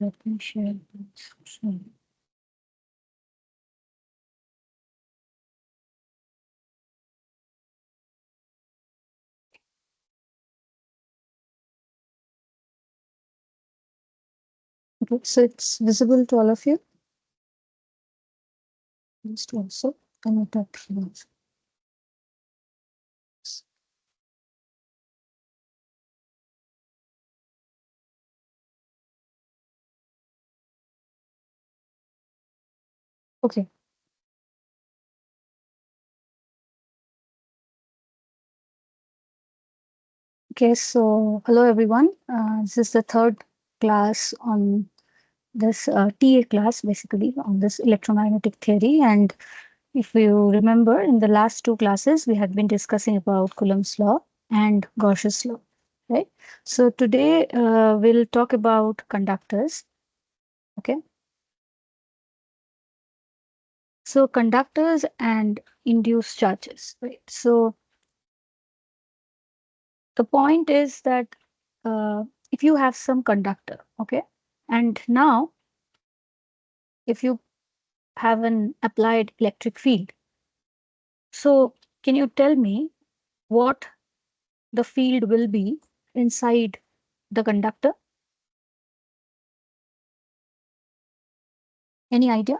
Let me share this screen. Okay, so it's visible to all of you. Just also commit up here. Okay. Okay, so hello everyone. This is the third class on this TA class, basically on this electromagnetic theory. And if you remember, in the last two classes, we had been discussing about Coulomb's law and Gauss's law, right? So today we'll talk about conductors. Okay. So conductors and induced charges, right? So the point is that if you have some conductor, okay, and now if you have an applied electric field, so can you tell me what the field will be inside the conductor? Any idea?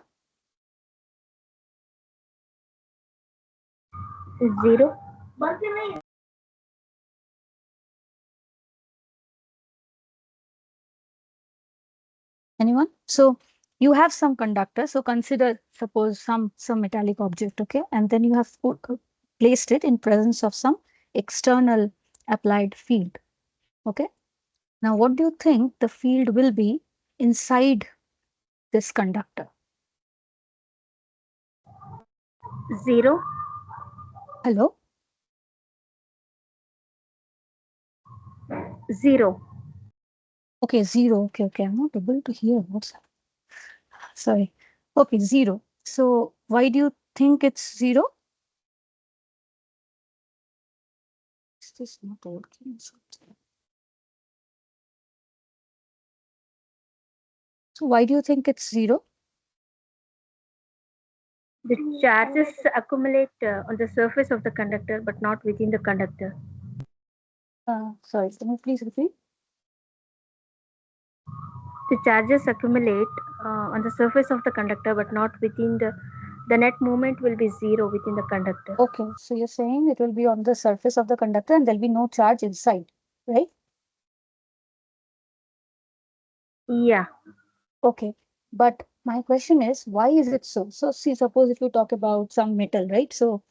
Zero. Anyone? So you have some conductor. So consider, suppose some metallic object, okay, and then you have placed it in presence of some external applied field, okay. Now, what do you think the field will be inside this conductor? Zero. Hello? Zero. Okay, zero. Okay, okay. I'm not able to hear. What's that? Sorry. Okay, zero. So why do you think it's zero? Is this not working? So why do you think it's zero? The charges accumulate on the surface of the conductor but not within the conductor. Sorry, can you please repeat? The charges accumulate on the surface of the conductor but not within the net movement will be zero within the conductor. Okay, so you're saying it will be on the surface of the conductor and there'll be no charge inside, right? Yeah. Okay, but my question is, why is it so? So see, suppose if you talk about some metal, right? So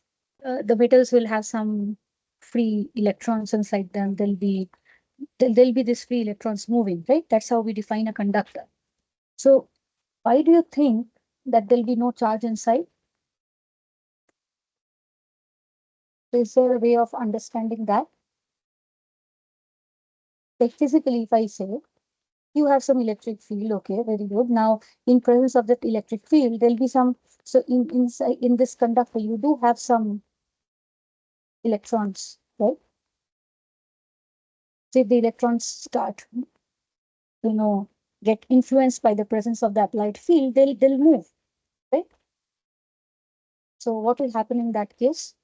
the metals will have some free electrons inside them. There'll be this free electrons moving, right? That's how we define a conductor. So why do you think that there'll be no charge inside? Is there a way of understanding that? Like physically, if I say you have some electric field, okay, very good. Now, in presence of that electric field, there'll be some. So inside in this conductor, you do have some electrons, right? So if the electrons start, get influenced by the presence of the applied field, they'll move, right? So what will happen in that case?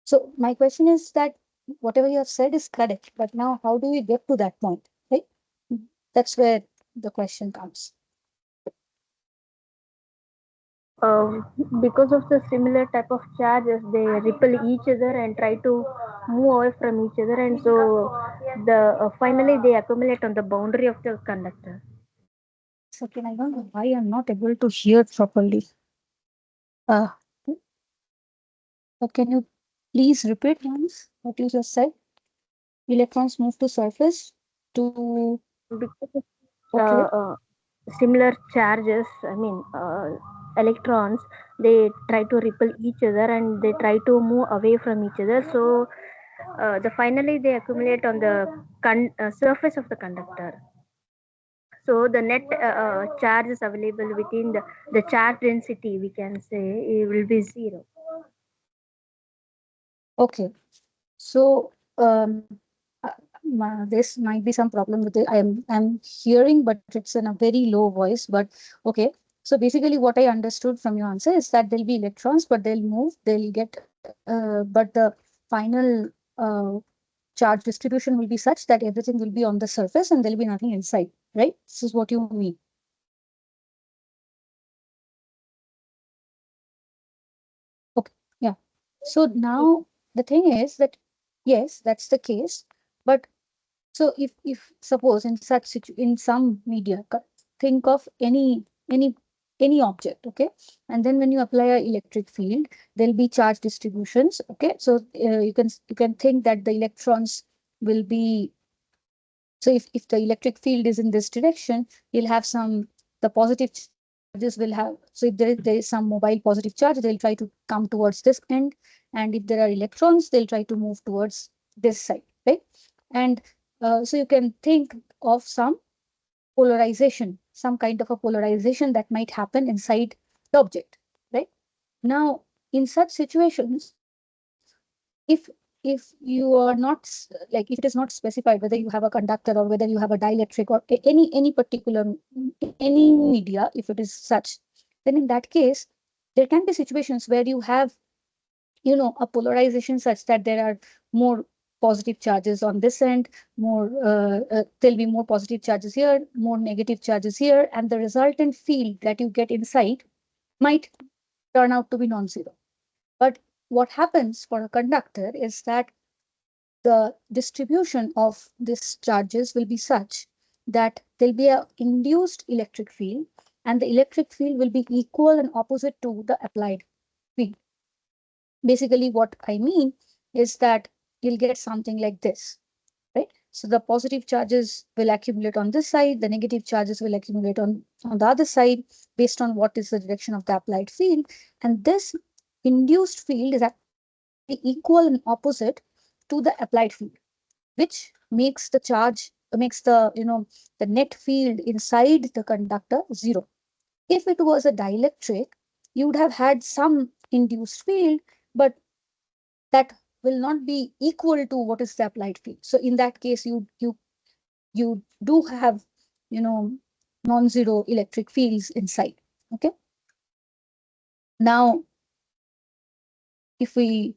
So my question is that whatever you have said is correct, but now how do we get to that point, right? That's where the question comes. Uh, because of the similar type of charges, they repel each other and try to move away from each other, and so finally they accumulate on the boundary of the conductor. So can I don't know why I'm not able to hear properly. Uh, can you please repeat once what you just said? Electrons move to surface to Because of okay. similar charges, electrons, they try to repel each other and they try to move away from each other. So finally they accumulate on the surface of the conductor. So the net charges available within the charge density, we can say, it will be zero. Okay. So this might be some problem with it. I'm hearing, but it's in a very low voice. But okay. So basically, what I understood from your answer is that there'll be electrons, but they'll move. They'll get, but the final charge distribution will be such that everything will be on the surface and there'll be nothing inside. Right? This is what you mean. Okay. Yeah. So now the thing is that yes, that's the case. But so if suppose in in some media, think of any any object, okay, and then when you apply a electric field, there'll be charge distributions, okay. So you can think that the electrons will be, so if the electric field is in this direction, you'll have some, the positive charges will have, so if there is some mobile positive charge, they'll try to come towards this end. And if there are electrons, they'll try to move towards this side, right? And so you can think of some polarization, some kind of a polarization that might happen inside the object, right? Now, in such situations, if if you are not like, if it is not specified whether you have a conductor or whether you have a dielectric or any particular any media, if it is such, then in that case there can be situations where you have, a polarization such that there are more positive charges on this end, more there'll be more positive charges here, more negative charges here, and the resultant field that you get inside might turn out to be non-zero. But what happens for a conductor is that the distribution of these charges will be such that there'll be a induced electric field, and the electric field will be equal and opposite to the applied field. Basically, what I mean is that you'll get something like this, right? So the positive charges will accumulate on this side, the negative charges will accumulate on the other side based on what is the direction of the applied field. And this induced field is actually equal and opposite to the applied field, which makes the charge, makes the net field inside the conductor zero. If it was a dielectric, you would have had some induced field, but that will not be equal to what is the applied field. So in that case, you do have, you know, non-zero electric fields inside. Okay. Now, if we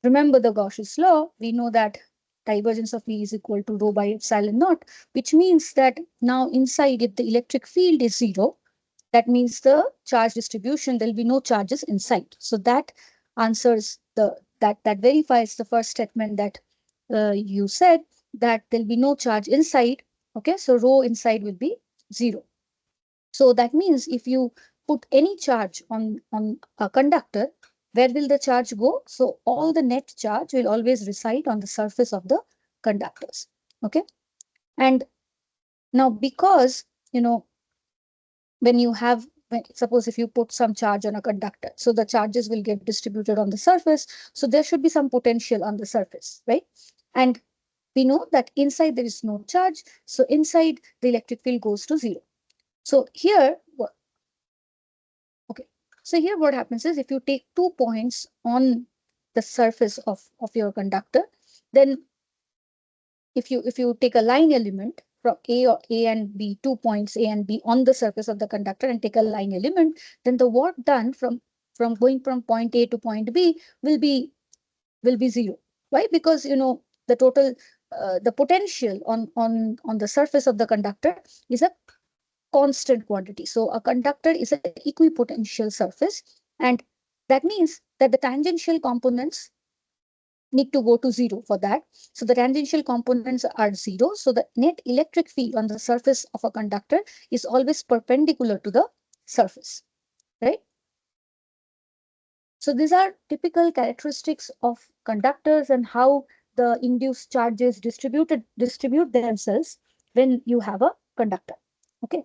remember the Gauss's law, we know that divergence of E is equal to rho by epsilon naught, which means that now inside, if the electric field is zero, that means the charge distribution, there'll be no charges inside. So that answers that verifies the first statement that you said, that there'll be no charge inside. Okay, so rho inside will be zero. So that means if you put any charge on a conductor, where will the charge go? So all the net charge will always reside on the surface of the conductors. Okay, and now because, when you have, suppose if you put some charge on a conductor, so the charges will get distributed on the surface. So there should be some potential on the surface, right? And we know that inside there is no charge. So inside the electric field goes to zero. So here, okay. So here what happens is if you take 2 points on the surface of your conductor, then if you take a line element from A and B, 2 points A and B on the surface of the conductor and take a line element, then the work done from going from point A to point B will be zero. Why? Because the total the potential on the surface of the conductor is a constant quantity. So a conductor is an equipotential surface, and that means that the tangential components need to go to zero for that. So the tangential components are zero. So the net electric field on the surface of a conductor is always perpendicular to the surface, right? So these are typical characteristics of conductors and how the induced charges distribute themselves when you have a conductor. Okay.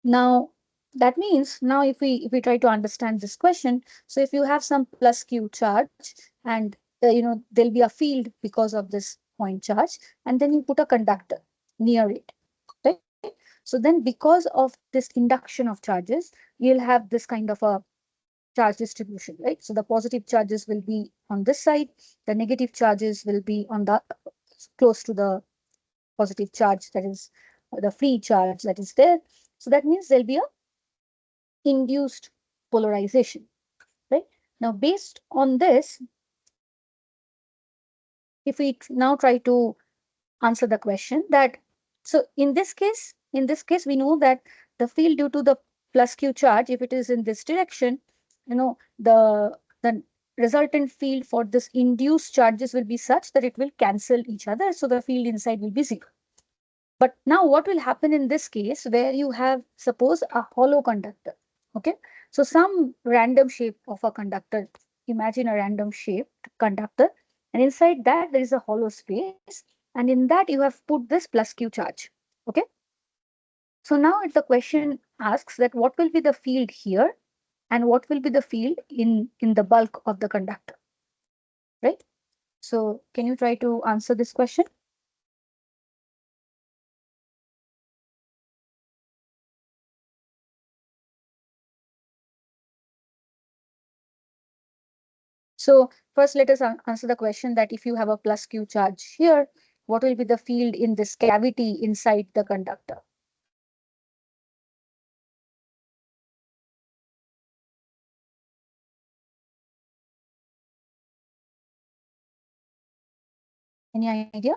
Now, that means now if we try to understand this question, so if you have some plus q charge and there'll be a field because of this point charge, and then you put a conductor near it, right? So then because of this induction of charges, you'll have this kind of a charge distribution, right? So the positive charges will be on this side, the negative charges will be on the close to the positive charge, that is the free charge that is there. So that means there'll be a induced polarization, right? Now, based on this, if we now try to answer the question that, so in this case, we know that the field due to the plus q charge, if it is in this direction, the resultant field for this induced charges will be such that it will cancel each other. So the field inside will be 0. But now what will happen in this case where you have, suppose, a hollow conductor? Okay. So some random shape of a conductor, imagine a random shaped conductor, and inside that there is a hollow space, and in that you have put this plus q charge. Okay. So now the question asks that what will be the field here and what will be the field in the bulk of the conductor, right? So can you try to answer this question? So first, let us answer the question that if you have a plus q charge here, what will be the field in this cavity inside the conductor? Any idea?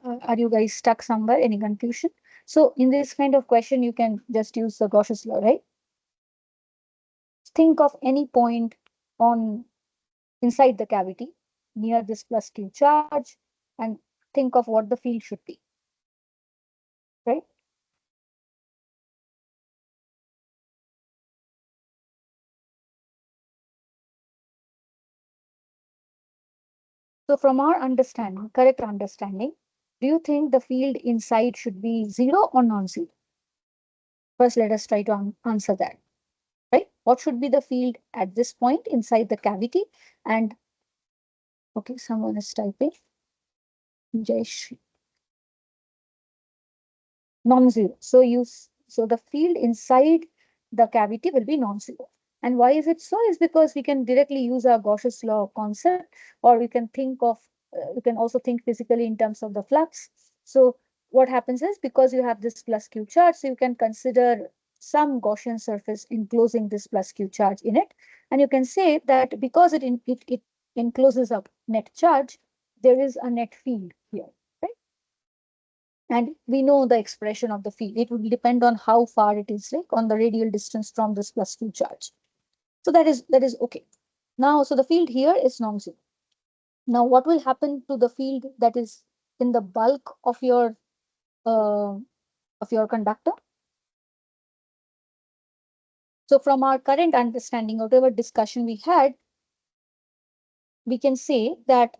Are you guys stuck somewhere? Any confusion? So in this kind of question, you can just use the Gauss's law, right? Think of any point on inside the cavity near this plus q charge and think of what the field should be, right? So from our understanding, correct understanding, do you think the field inside should be 0 or non-zero? First, let us try to answer that, right? What should be the field at this point inside the cavity? And okay, someone is typing. Jay, non-zero. So the field inside the cavity will be non-zero. And why is it so? Is because we can directly use our Gauss's law concept, or we can think of, you can also think physically in terms of the flux. So what happens is, because you have this plus q charge, so you can consider some Gaussian surface enclosing this plus q charge in it. And you can say that because it encloses a net charge, there is a net field here, right? And we know the expression of the field. It will depend on how far it is, like on the radial distance from this plus q charge. So that is okay. Now, so the field here is non-zero. Now, what will happen to the field that is in the bulk uh, of your conductor? So from our current understanding, whatever discussion we had, we can say that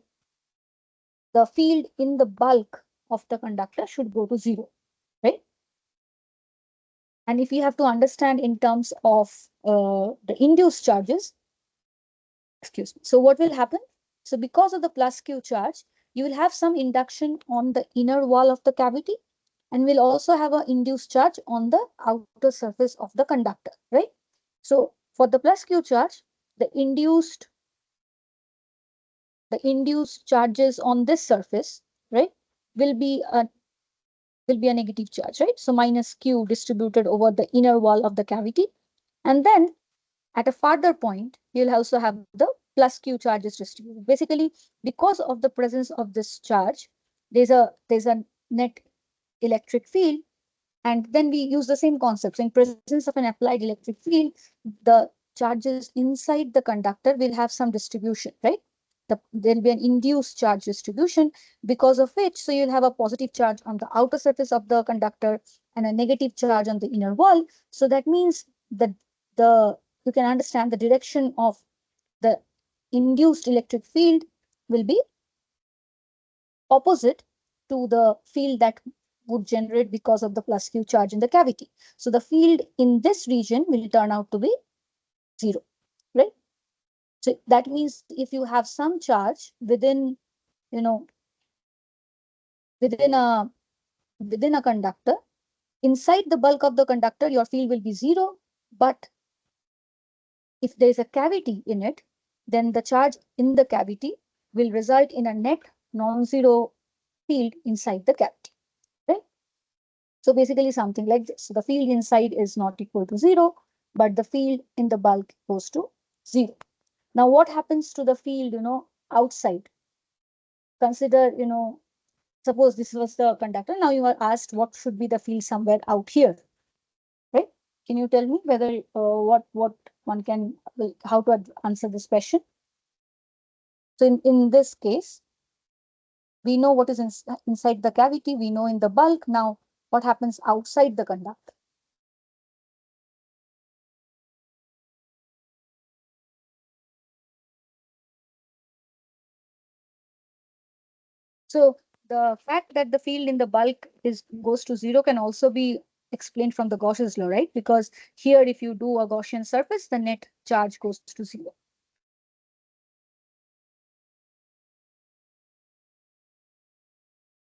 the field in the bulk of the conductor should go to 0, right? And if you have to understand in terms of the induced charges, excuse me. So what will happen? So because of the plus Q charge, you will have some induction on the inner wall of the cavity, and will also have an induced charge on the outer surface of the conductor, right? So for the plus Q charge, the induced charges on this surface, right, will be a negative charge, right? So minus Q distributed over the inner wall of the cavity. And then at a farther point, you'll also have the plus Q charges distributed. Basically, because of the presence of this charge, there's a net electric field. And then we use the same concept. So in presence of an applied electric field, the charges inside the conductor will have some distribution, right? There'll be an induced charge distribution, because of which, so you'll have a positive charge on the outer surface of the conductor and a negative charge on the inner wall. So that means that you can understand the direction of the induced electric field will be opposite to the field that would generate because of the plus Q charge in the cavity. So the field in this region will turn out to be 0, right? So that means if you have some charge within within a conductor, inside the bulk of the conductor, your field will be 0. But if there is a cavity in it, then the charge in the cavity will result in a net non-zero field inside the cavity, right? So basically something like this. So the field inside is not equal to 0, but the field in the bulk goes to 0. Now what happens to the field, outside? Consider, suppose this was the conductor. Now you are asked what should be the field somewhere out here, right? Can you tell me whether what one can, how to answer this question? So in this case, we know what is inside the cavity, we know in the bulk. Now what happens outside the conductor? So the fact that the field in the bulk goes to 0 can also be explained from the Gauss's law, right? Because here, if you do a Gaussian surface, the net charge goes to 0.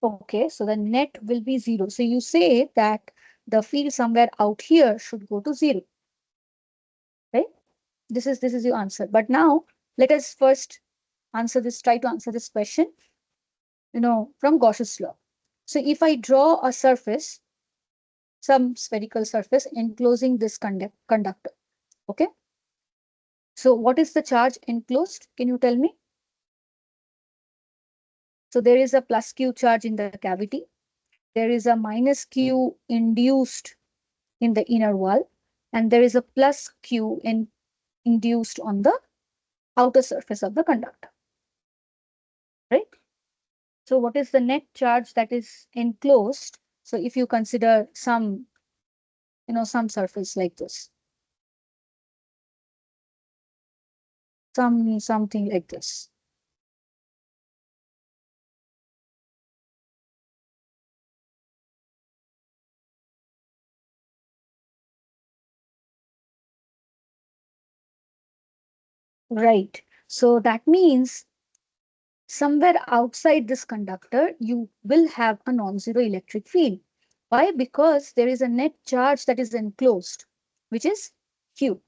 Okay, so the net will be 0. So you say that the field somewhere out here should go to 0, right? This is your answer. But now let us first try to answer this question, from Gauss's law. So if I draw a surface, some spherical surface enclosing this conductor, okay? So what is the charge enclosed? Can you tell me? So there is a plus Q charge in the cavity. There is a minus Q induced in the inner wall, and there is a plus Q induced on the outer surface of the conductor, right? So what is the net charge that is enclosed? So if you consider some, some surface like this, something like this. Right. So that means somewhere outside this conductor, you will have a non-zero electric field. Why? Because there is a net charge that is enclosed, which is Q.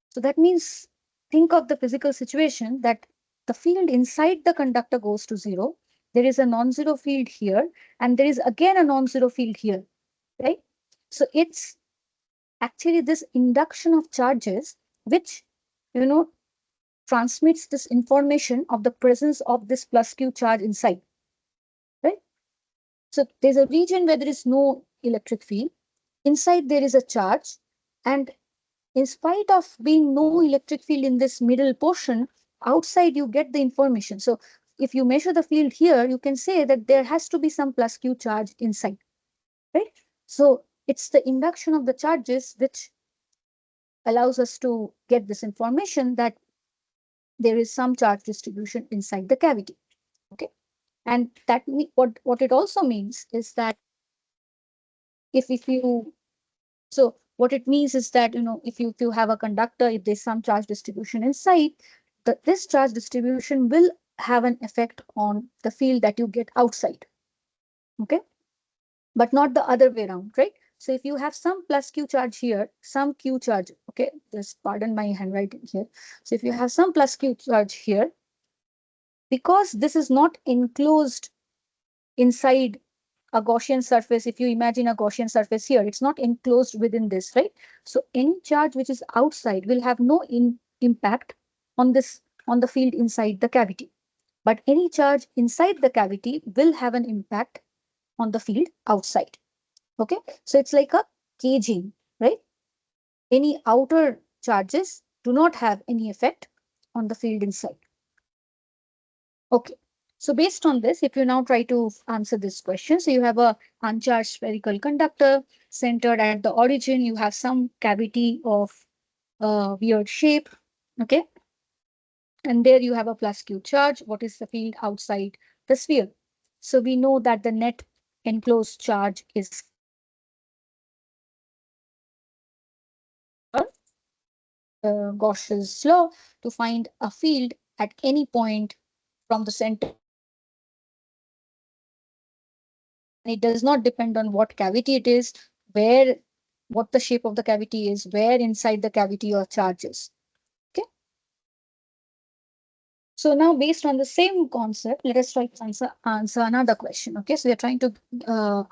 So that means, think of the physical situation that the field inside the conductor goes to 0. There is a non-zero field here, and there is again a non-zero field here, right? So it's actually this induction of charges which, you know, transmits this information of the presence of this plus Q charge inside, right? So there's a region where there is no electric field. Inside there is a charge, and in spite of being no electric field in this middle portion, outside you get the information. So if you measure the field here, you can say that there has to be some plus Q charge inside, right? So it's the induction of the charges which allows us to get this information that there is some charge distribution inside the cavity. Okay. And that what it also means is that if you so what it means is that, if you have a conductor, if there's some charge distribution inside, this charge distribution will have an effect on the field that you get outside. Okay. But not the other way around, right? So if you have some plus Q charge here, some Q charge, okay, just pardon my handwriting here. So if you have some plus Q charge here, because this is not enclosed inside a Gaussian surface, if you imagine a Gaussian surface here, it's not enclosed within this, right? So any charge which is outside will have no impact on the field inside the cavity. But any charge inside the cavity will have an impact on the field outside. Okay, so it's like a caging, right? Any outer charges do not have any effect on the field inside. Okay, so based on this, if you now try to answer this question, so you have a uncharged spherical conductor centered at the origin, you have some cavity of weird shape, okay? And there you have a plus Q charge. What is the field outside the sphere? So we know that the net enclosed charge is Gauss's law to find a field at any point from the center It does not depend on what cavity it is, where, what the shape of the cavity is, where inside the cavity your charge is. Okay. So now based on the same concept, let us try to answer another question. Okay. So we are trying to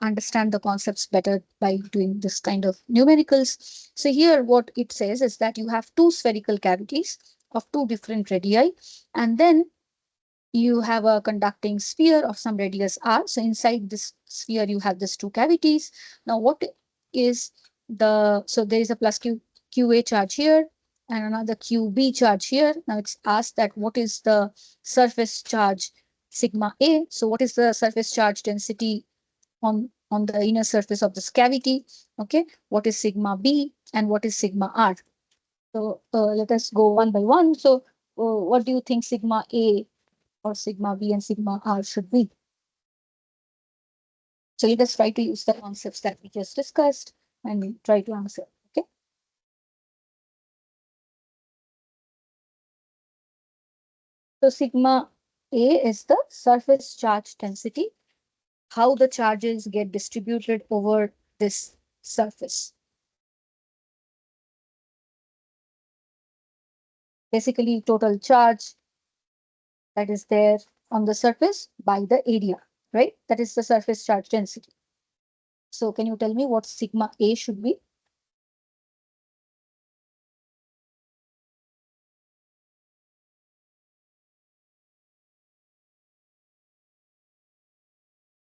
understand the concepts better by doing this kind of numericals. So here what it says is that you have two spherical cavities of two different radii, and then you have a conducting sphere of some radius r. So inside this sphere, you have these two cavities. Now, what is so there is a plus QA charge here and another QB charge here. Now it's asked that what is the surface charge sigma A? So what is the surface charge density on the inner surface of this cavity? Okay, what is sigma B and what is sigma R? So let us go one by one. So what do you think sigma A or sigma B and sigma R should be? So let us try to use the concepts that we just discussed and try to answer. Okay. So sigma A is the surface charge density, how the charges get distributed over this surface. Basically, total charge that is there on the surface by the area, right? That is the surface charge density. So can you tell me what sigma A should be?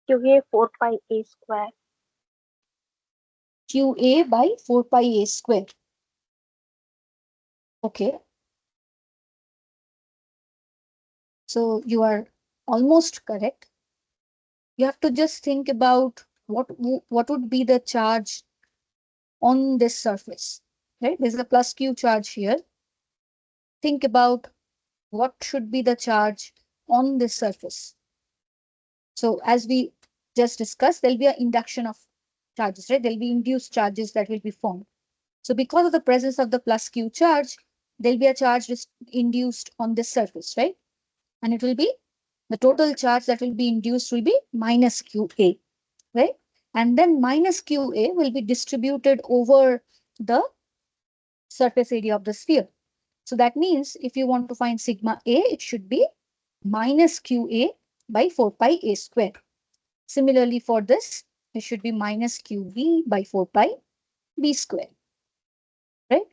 QA 4 pi A square. QA by 4 pi A square. Okay. So you are almost correct. You have to just think about what would be the charge on this surface, right? There's a plus Q charge here. Think about what should be the charge on this surface. So as we just discussed, there'll be an induction of charges, right? There'll be induced charges that will be formed. So because of the presence of the plus Q charge, there'll be a charge induced on this surface, right? And it will be the total charge that will be induced will be minus QA, right? And then minus QA will be distributed over the surface area of the sphere. So that means if you want to find sigma A, it should be minus QA by 4 pi A square. Similarly for this, it should be minus QB by 4 pi B square, right?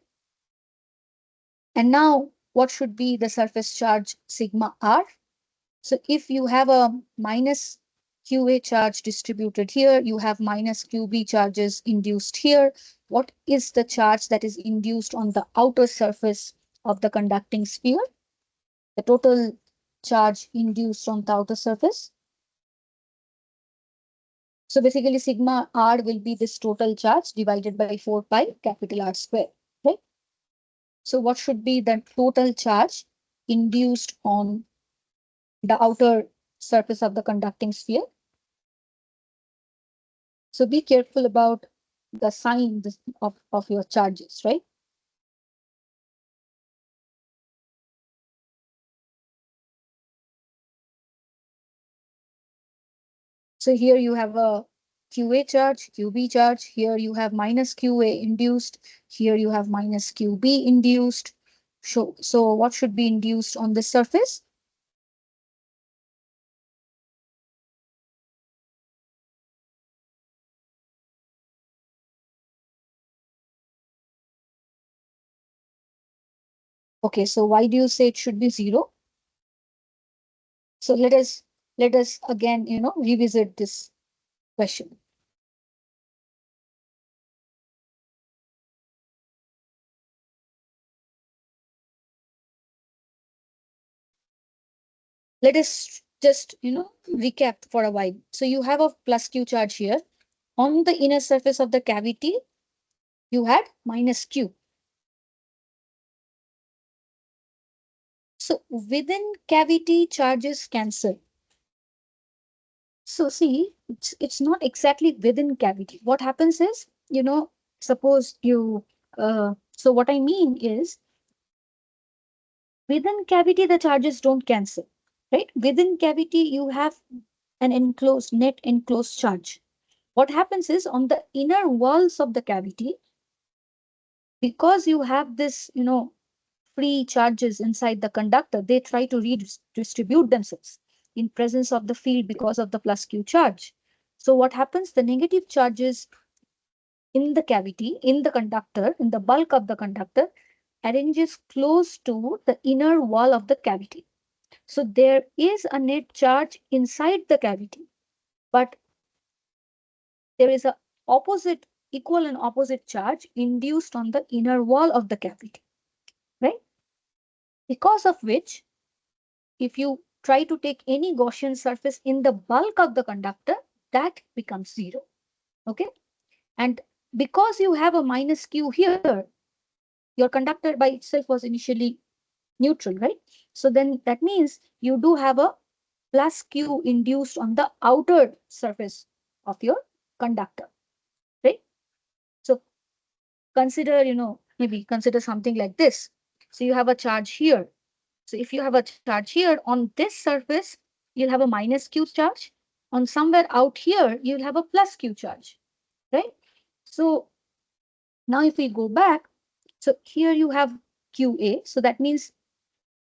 And now what should be the surface charge sigma R? So if you have a minus QA charge distributed here, you have minus QB charges induced here. What is the charge that is induced on the outer surface of the conducting sphere? The total charge induced on the outer surface. So basically sigma R will be this total charge divided by 4 pi capital R square, right? So what should be the total charge induced on the outer surface of the conducting sphere? So be careful about the sign of your charges, right? So here you have a QA charge, QB charge. Here you have minus QA induced. Here you have minus QB induced. So what should be induced on this surface? Okay, so why do you say it should be 0? So let us again, revisit this question. Let us just, recap for a while. So you have a plus Q charge here. On the inner surface of the cavity, you had minus Q. So within cavity, charges cancel. So see, it's not exactly within cavity. What happens is, suppose you, so what I mean is within cavity, the charges don't cancel, right? Within cavity, you have an net enclosed charge. what happens is on the inner walls of the cavity, because you have this, free charges inside the conductor, they try to redistribute themselves in presence of the field because of the plus Q charge. So what happens? The negative charges in the cavity, in the conductor, in the bulk of the conductor, arranges close to the inner wall of the cavity. So there is a net charge inside the cavity, but there is a opposite, equal and opposite charge induced on the inner wall of the cavity, right? Because of which, if you try to take any Gaussian surface in the bulk of the conductor, that becomes zero, okay? And because you have a minus Q here, your conductor by itself was initially neutral, right? So then that means you do have a plus Q induced on the outer surface of your conductor, right? So consider, maybe consider something like this. So you have a charge here. So if you have a charge here on this surface, you'll have a minus Q charge. On somewhere out here, you'll have a plus Q charge, right? So now if we go back, so here you have QA. So that means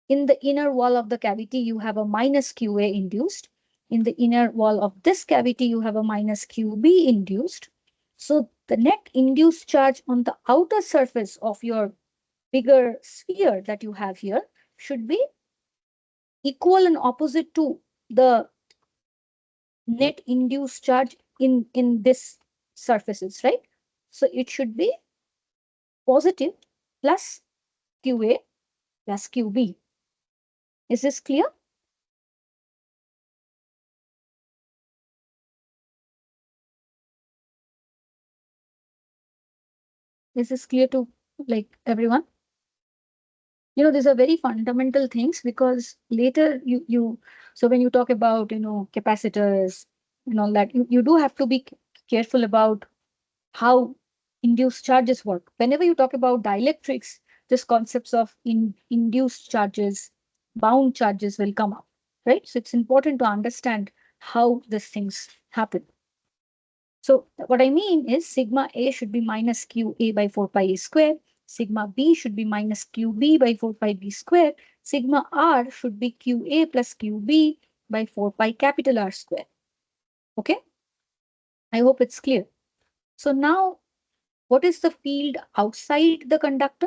in the inner wall of the cavity, you have a minus QA induced. In the inner wall of this cavity, you have a minus QB induced. So the net induced charge on the outer surface of your bigger sphere that you have here should be equal and opposite to the net induced charge in this surfaces, right? So it should be positive plus QA plus QB. Is this clear? Is this clear to like everyone? These are very fundamental things because later so when you talk about, capacitors and all that, you do have to be careful about how induced charges work. Whenever you talk about dielectrics, this concepts of induced charges, bound charges will come up, right? So it's important to understand how these things happen. So what I mean is sigma A should be minus QA by 4 pi A square. Sigma B should be minus QB by 4 pi B square. Sigma R should be QA plus QB by 4 pi capital R square. Okay? I hope it's clear. So now, what is the field outside the conductor?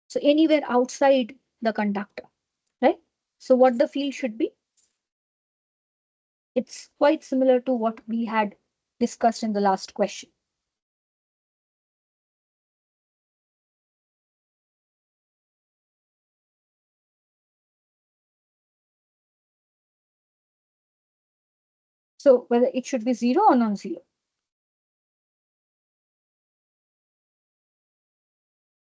So anywhere outside the conductor, right? So what the field should be? It's quite similar to what we had discussed in the last question. So whether it should be zero or non-zero.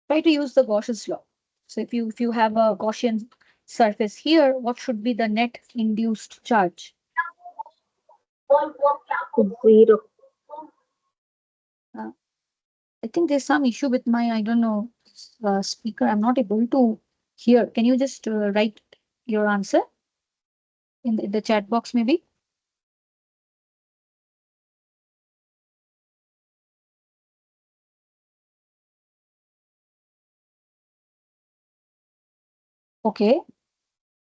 Try to use the Gauss's law. So if you have a Gaussian surface here, what should be the net induced charge? 0. I think there's some issue with my, I don't know, speaker. I'm not able to hear. Can you just write your answer in the chat box maybe? Okay.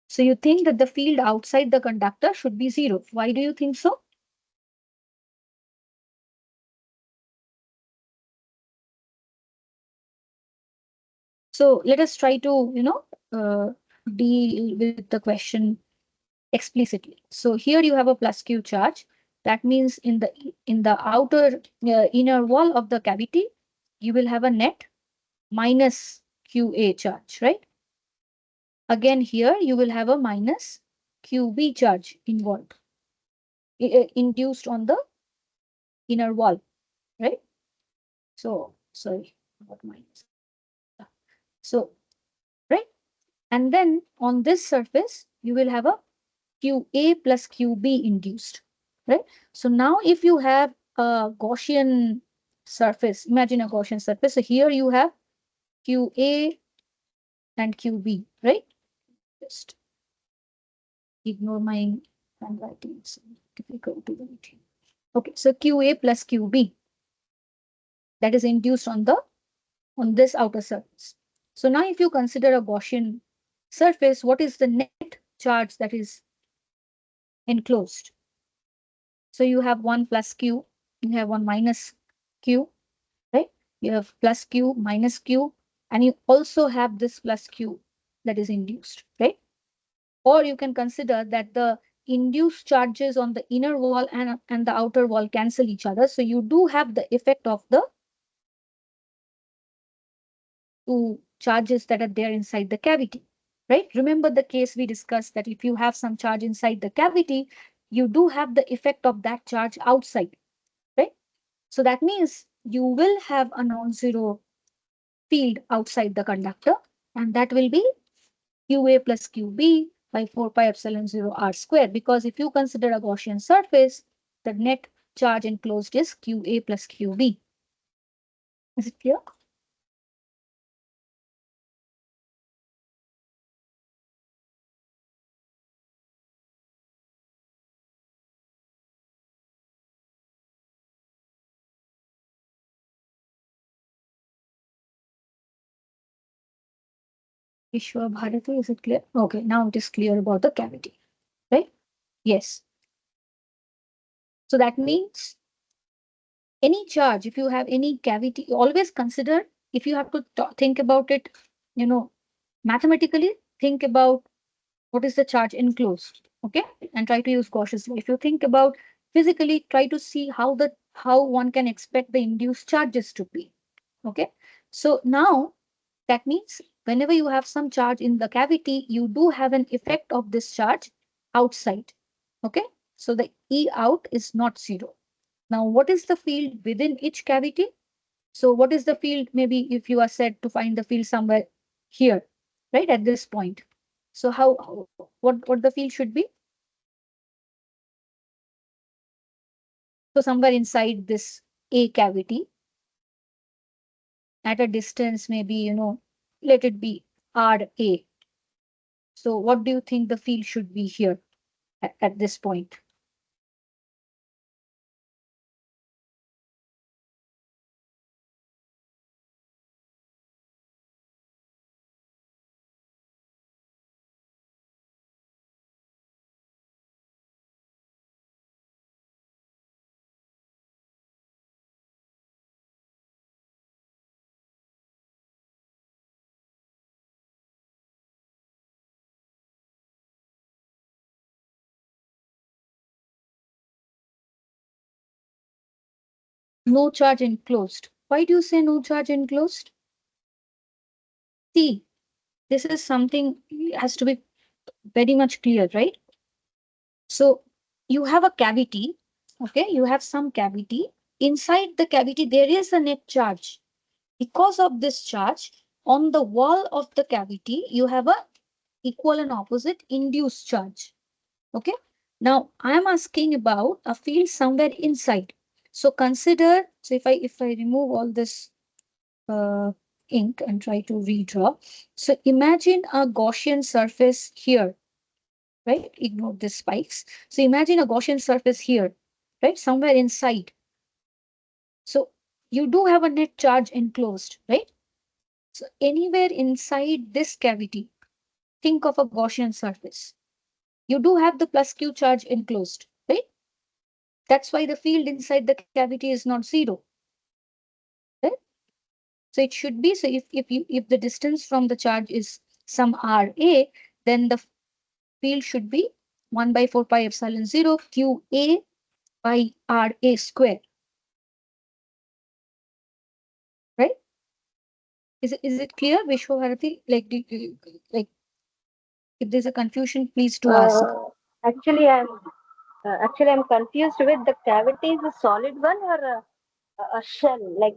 So you think that the field outside the conductor should be zero. Why do you think so? So let us try to, deal with the question explicitly. So here you have a plus Q charge. That means in the outer inner wall of the cavity, you will have a net minus QA charge, right? Again, here you will have a minus QB charge involved, induced on the inner wall, right? So, sorry, what minus? So, right? And then on this surface, you will have a QA plus QB induced, right? So now if you have a Gaussian surface, imagine a Gaussian surface. So here you have QA and QB, right? Just ignore my handwriting. It's difficult to write here. Okay, so QA plus QB that is induced on this outer surface. So now if you consider a Gaussian surface, what is the net charge that is enclosed? So you have 1 plus Q, you have 1 minus Q, right? You have plus Q, minus Q, and you also have this plus Q that is induced, right? Or you can consider that the induced charges on the inner wall and the outer wall cancel each other. So you do have the effect of the two charges that are there inside the cavity, right? Remember the case we discussed that if you have some charge inside the cavity, you do have the effect of that charge outside, right? So that means you will have a non-zero field outside the conductor, and that will be QA plus QB by 4 pi epsilon 0 r square. Because if you consider a Gaussian surface, the net charge enclosed is QA plus QB. Is it clear? Vishwa Bharati, is it clear? Okay, now it is clear about the cavity, right? Yes. So that means any charge, if you have any cavity, always consider, if you have to think about it, mathematically, think about what is the charge enclosed, okay? And try to use cautiously. If you think about physically, try to see how one can expect the induced charges to be, okay? So now that means whenever you have some charge in the cavity, you do have an effect of this charge outside, okay? So the E out is not zero. Now, what is the field within each cavity? So what is the field? Maybe if you are said to find the field somewhere here, right, at this point. So what the field should be? So somewhere inside this A cavity at a distance, maybe, let it be RA. So what do you think the field should be here at this point? No charge enclosed. Why do you say no charge enclosed? See, this is something has to be very much clear, right? So you have a cavity, okay? You have some cavity. Inside the cavity, there is a net charge. Because of this charge, on the wall of the cavity, you have a equal and opposite induced charge. Okay. Now I am asking about a field somewhere inside. So consider, so if I remove all this uh, ink and try to redraw. So imagine a Gaussian surface here, right? Ignore the spikes. So imagine a Gaussian surface here, right? Somewhere inside. So you do have a net charge enclosed, right? So anywhere inside this cavity, think of a Gaussian surface. You do have the plus Q charge enclosed, right? That's why the field inside the cavity is not zero, right? So it should be, so if the distance from the charge is some RA, then the field should be 1 by 4 pi epsilon 0 QA by RA square, right? Is it clear, Vishwabharati? Like if there's a confusion, please to ask. Uh, actually, I'm confused with the cavity is a solid one or a shell, like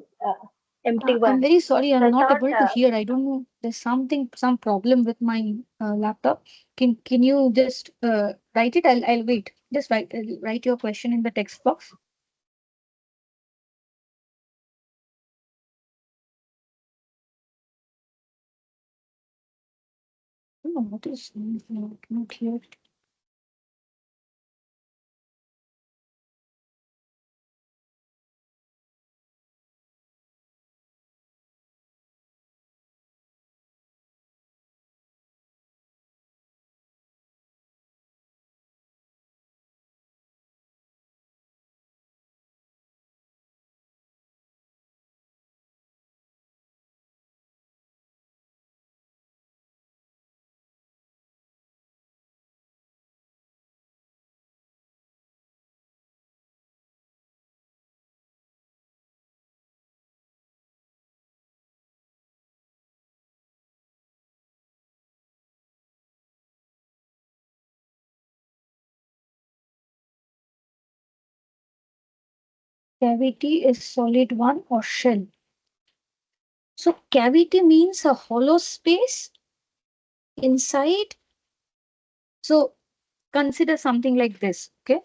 empty I'm one. very sorry, So I'm I not thought, able to hear. I don't know. There's some problem with my laptop. Can you just write it? I'll wait. Just write your question in the text box. Oh, what is not here? Cavity is solid one or shell. So cavity means a hollow space inside. So consider something like this. Okay.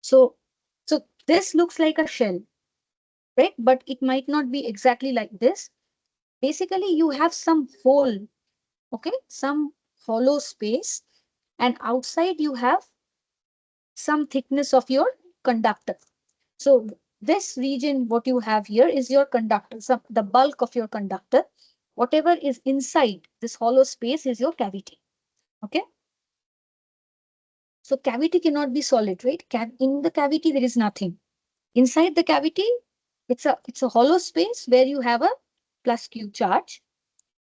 So, so this looks like a shell, right? But it might not be exactly like this. Basically, you have some hole, okay? Some hollow space, and outside you have some thickness of your conductor. So this region, what you have here is your conductor, so the bulk of your conductor. Whatever is inside this hollow space is your cavity. Okay. So cavity cannot be solid, right? In the cavity, there is nothing. Inside the cavity, it's a hollow space where you have a plus Q charge.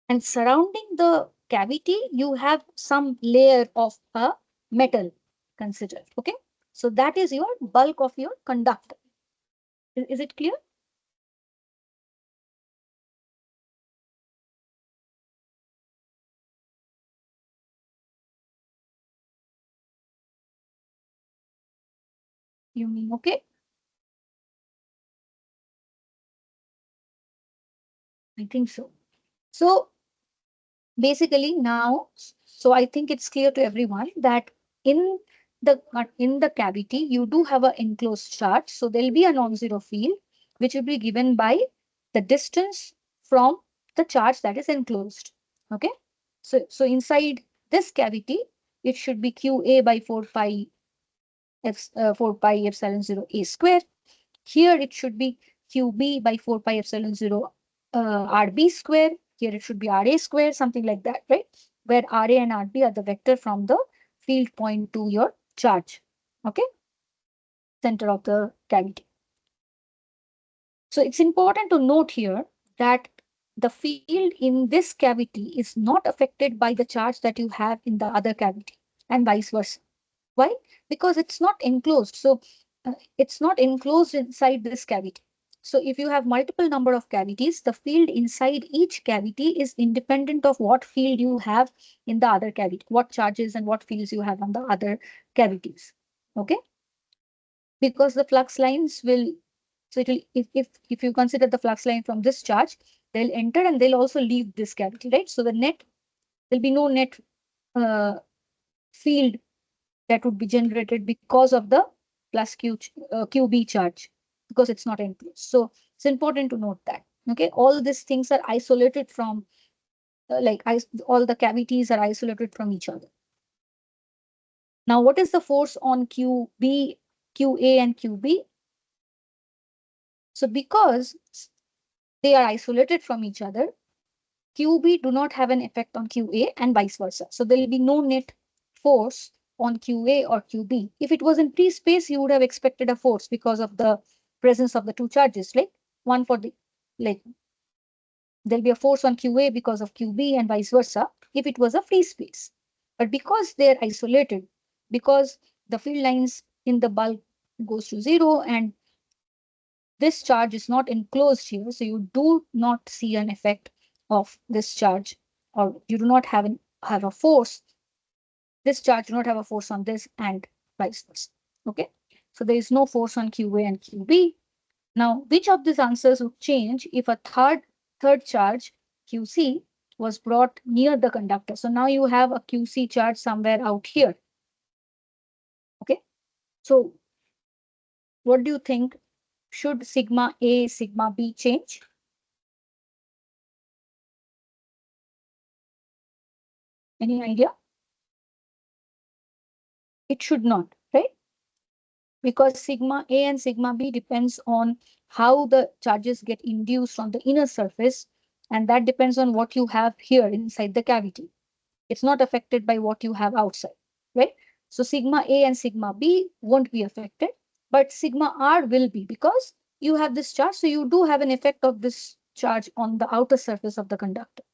And surrounding the cavity, you have some layer of a metal considered. Okay. So that is your bulk of your conductor. Is it clear? You mean okay? I think so. So basically now, so I think it's clear to everyone that in in the cavity, you do have an enclosed charge. So there'll be a non-zero field, which will be given by the distance from the charge that is enclosed. Okay. So inside this cavity, it should be QA by 4 pi epsilon 0 A square. Here it should be QB by 4 pi epsilon 0 RB square. Here it should be RA square, something like that, right? Where RA and RB are the vector from the field point to your charge. Okay, center of the cavity. So it's important to note here that the field in this cavity is not affected by the charge that you have in the other cavity and vice versa. Why? Because it's not enclosed. So it's not enclosed inside this cavity. So if you have multiple number of cavities, the field inside each cavity is independent of what field you have in the other cavity, what charges and what fields you have on the other cavities. Okay? Because the flux lines will, so it will, if you consider the flux line from this charge, they'll enter and they'll also leave this cavity, right? So the net, there'll be no net uh, field that would be generated because of the plus QB charge, because it's not enclosed. So it's important to note that. Okay, all these things are isolated from, all the cavities are isolated from each other. Now, what is the force on QB, QA, and QB? So because they are isolated from each other, QB do not have an effect on QA and vice versa. So there will be no net force on QA or QB. If it was in free space, you would have expected a force because of the presence of the two charges, like one for the, like there'll be a force on QA because of QB and vice versa if it was a free space. But because they're isolated, because the field lines in the bulk goes to zero and this charge is not enclosed here, so you do not see an effect of this charge, or you do not have a force. This charge do not have a force on this and vice versa. Okay, so there is no force on QA and QB. Now, which of these answers would change if a third charge QC was brought near the conductor? So now you have a QC charge somewhere out here. Okay, so what do you think? Should sigma A, sigma B change? Any idea? It should not, right? Because sigma A and sigma B depends on how the charges get induced on the inner surface, and that depends on what you have here inside the cavity. It's not affected by what you have outside, right? So sigma A and sigma B won't be affected, but sigma R will be because you have this charge, so you do have an effect of this charge on the outer surface of the conductor.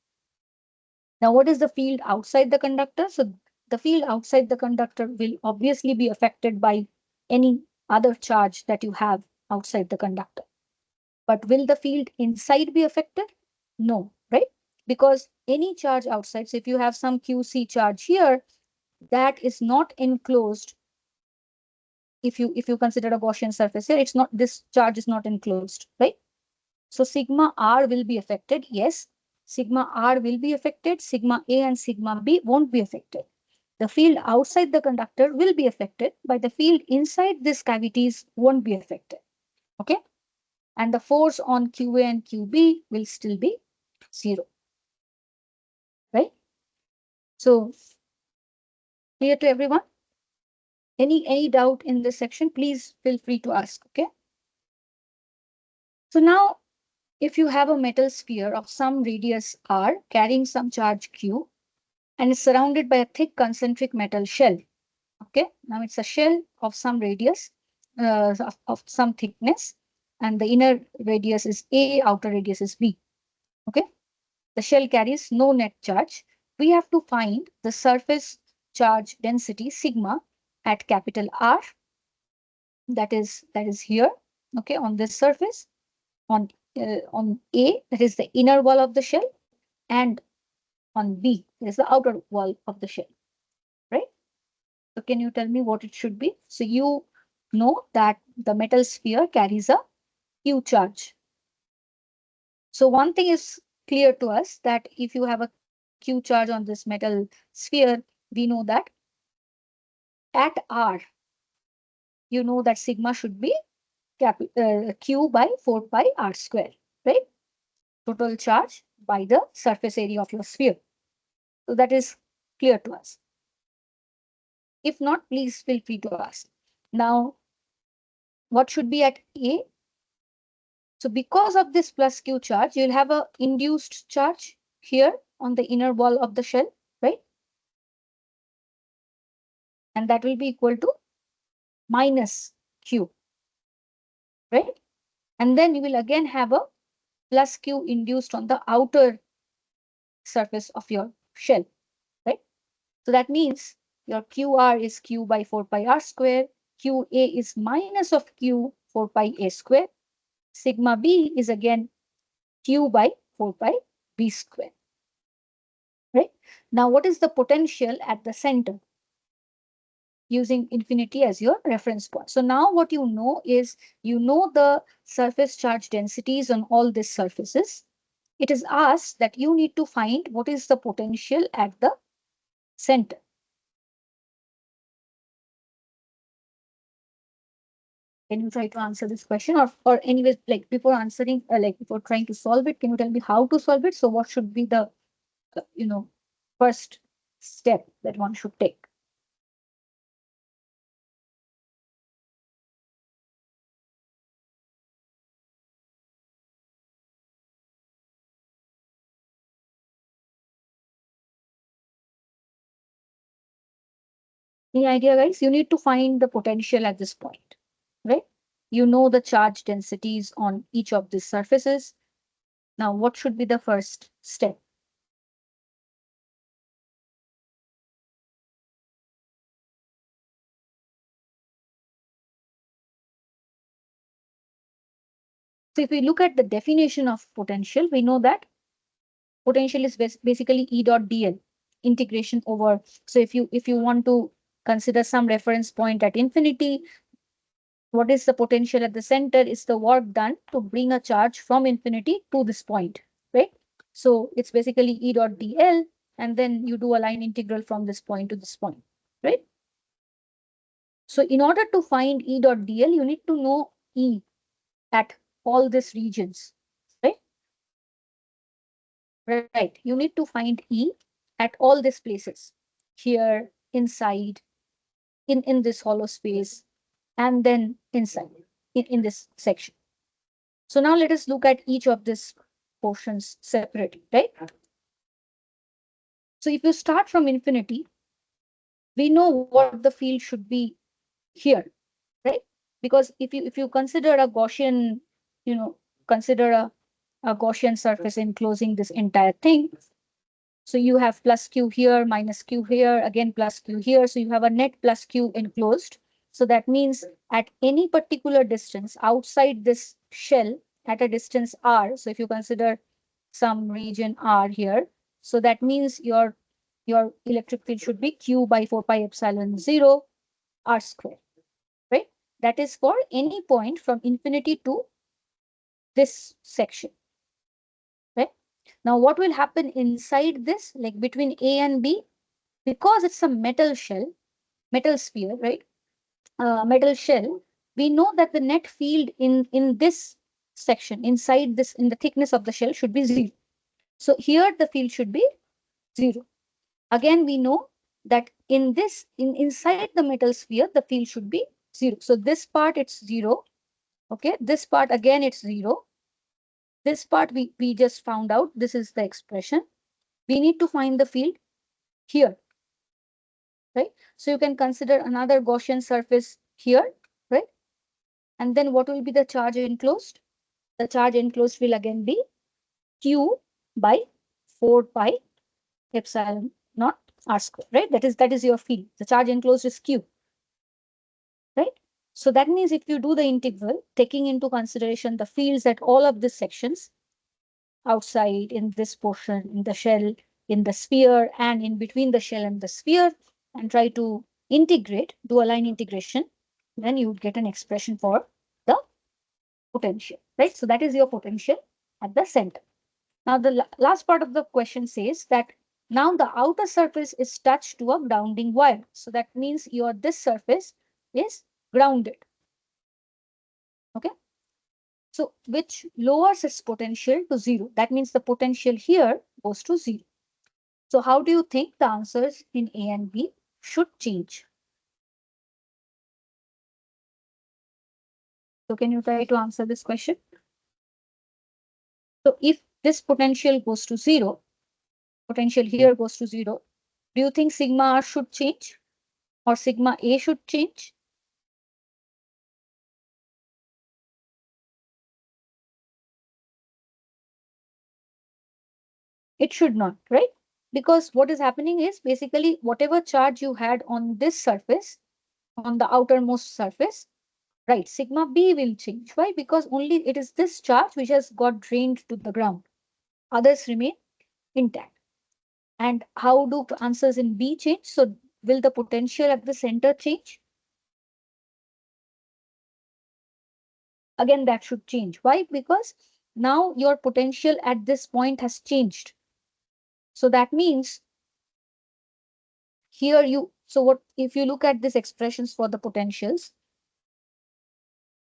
Now, what is the field outside the conductor? So the field outside the conductor will obviously be affected by any other charge that you have outside the conductor. But will the field inside be affected? No, right? Because any charge outside, so if you have some QC charge here, that is not enclosed if you consider a Gaussian surface here, it's not, this charge is not enclosed, right? So sigma r will be affected. Yes, sigma r will be affected. Sigma a and sigma b won't be affected. The field outside the conductor will be affected, but the field inside these cavities won't be affected. Okay, and the force on QA and QB will still be 0, right? So clear to everyone? Any doubt in this section, please feel free to ask. Okay. So now, if you have a metal sphere of some radius r carrying some charge q and is surrounded by a thick concentric metal shell. Okay, now it's a shell of some radius, of some thickness, and the inner radius is a, outer radius is b. Okay, the shell carries no net charge. We have to find the surface charge density sigma at capital R, that is here, okay, on this surface, on A, that is the inner wall of the shell, and on B, that is the outer wall of the shell, right? So can you tell me what it should be? So you know that the metal sphere carries a Q charge. So one thing is clear to us, that if you have a Q charge on this metal sphere, we know that at R, you know that sigma should be Q by 4 pi R square, right? Total charge by the surface area of your sphere. So that is clear to us. If not, please feel free to ask. Now, what should be at A? So because of this plus Q charge, you'll have a induced charge here on the inner wall of the shell, right? And that will be equal to minus Q, right? And then you will again have a plus Q induced on the outer surface of your shell, right? So that means your QR is Q by 4 pi R square, QA is minus of Q 4 pi A square, sigma B is again Q by 4 pi B square, right? Now, what is the potential at the center? Using infinity as your reference point. So now what you know is, you know the surface charge densities on all these surfaces. It is asked that you need to find what is the potential at the center. Can you try to answer this question, or anyways, like before answering, like before trying to solve it, can you tell me how to solve it? So what should be the, first step that one should take? Any idea, guys? You need to find the potential at this point, right? You know the charge densities on each of these surfaces. Now, what should be the first step? So if we look at the definition of potential, we know that potential is basically E dot dl, integration over. So if you want to consider some reference point at infinity, what is the potential at the center is the work done to bring a charge from infinity to this point, right? So it's basically E dot dl, and then you do a line integral from this point to this point, right? So in order to find E dot dl, you need to know E at all these regions, right? Right. You need to find E at all these places, here, inside, in this hollow space, and then inside, in this section. So now let us look at each of these portions separately, right? So if you start from infinity, we know what the field should be here, right? Because if you consider a Gaussian, consider a Gaussian surface enclosing this entire thing. So you have plus Q here, minus Q here, again plus Q here. So you have a net plus Q enclosed. So that means at any particular distance outside this shell, at a distance R, so if you consider some region R here, so that means your electric field should be Q by 4 pi epsilon 0 R square, right? That is for any point from infinity to this section, right? Now, what will happen inside this, like between A and B, because it's a metal shell, metal sphere, right? Metal shell, we know that the net field in this section, inside this, in the thickness of the shell should be 0. So here the field should be 0. Again, we know that in this, inside the metal sphere, the field should be 0. So this part, it's 0. Okay, this part again, it's 0. This part we just found out. This is the expression. We need to find the field here, right? So you can consider another Gaussian surface here, right? And then what will be the charge enclosed? The charge enclosed will again be Q by 4 pi epsilon naught r square, right? That is your field. The charge enclosed is Q, right? So that means if you do the integral, taking into consideration the fields at all of these sections, outside, in this portion, in the shell, in the sphere, and in between the shell and the sphere, and try to integrate, do a line integration, then you would get an expression for the potential, right? So that is your potential at the center. Now, the last part of the question says that now the outer surface is touched to a grounding wire. So that means your this surface is grounded. Okay. So which lowers its potential to 0. That means the potential here goes to 0. So how do you think the answers in A and B should change? So can you try to answer this question? So if this potential goes to 0, potential here goes to 0, do you think sigma r should change or sigma a should change? It should not, right? Because what is happening is basically whatever charge you had on this surface, on the outermost surface, right, sigma b will change. Why? Because only it is this charge which has got drained to the ground. Others remain intact. And how do answers in B change? So will the potential at the center change? Again, that should change. Why? Because now your potential at this point has changed. So that means here so what if you look at these expressions for the potentials,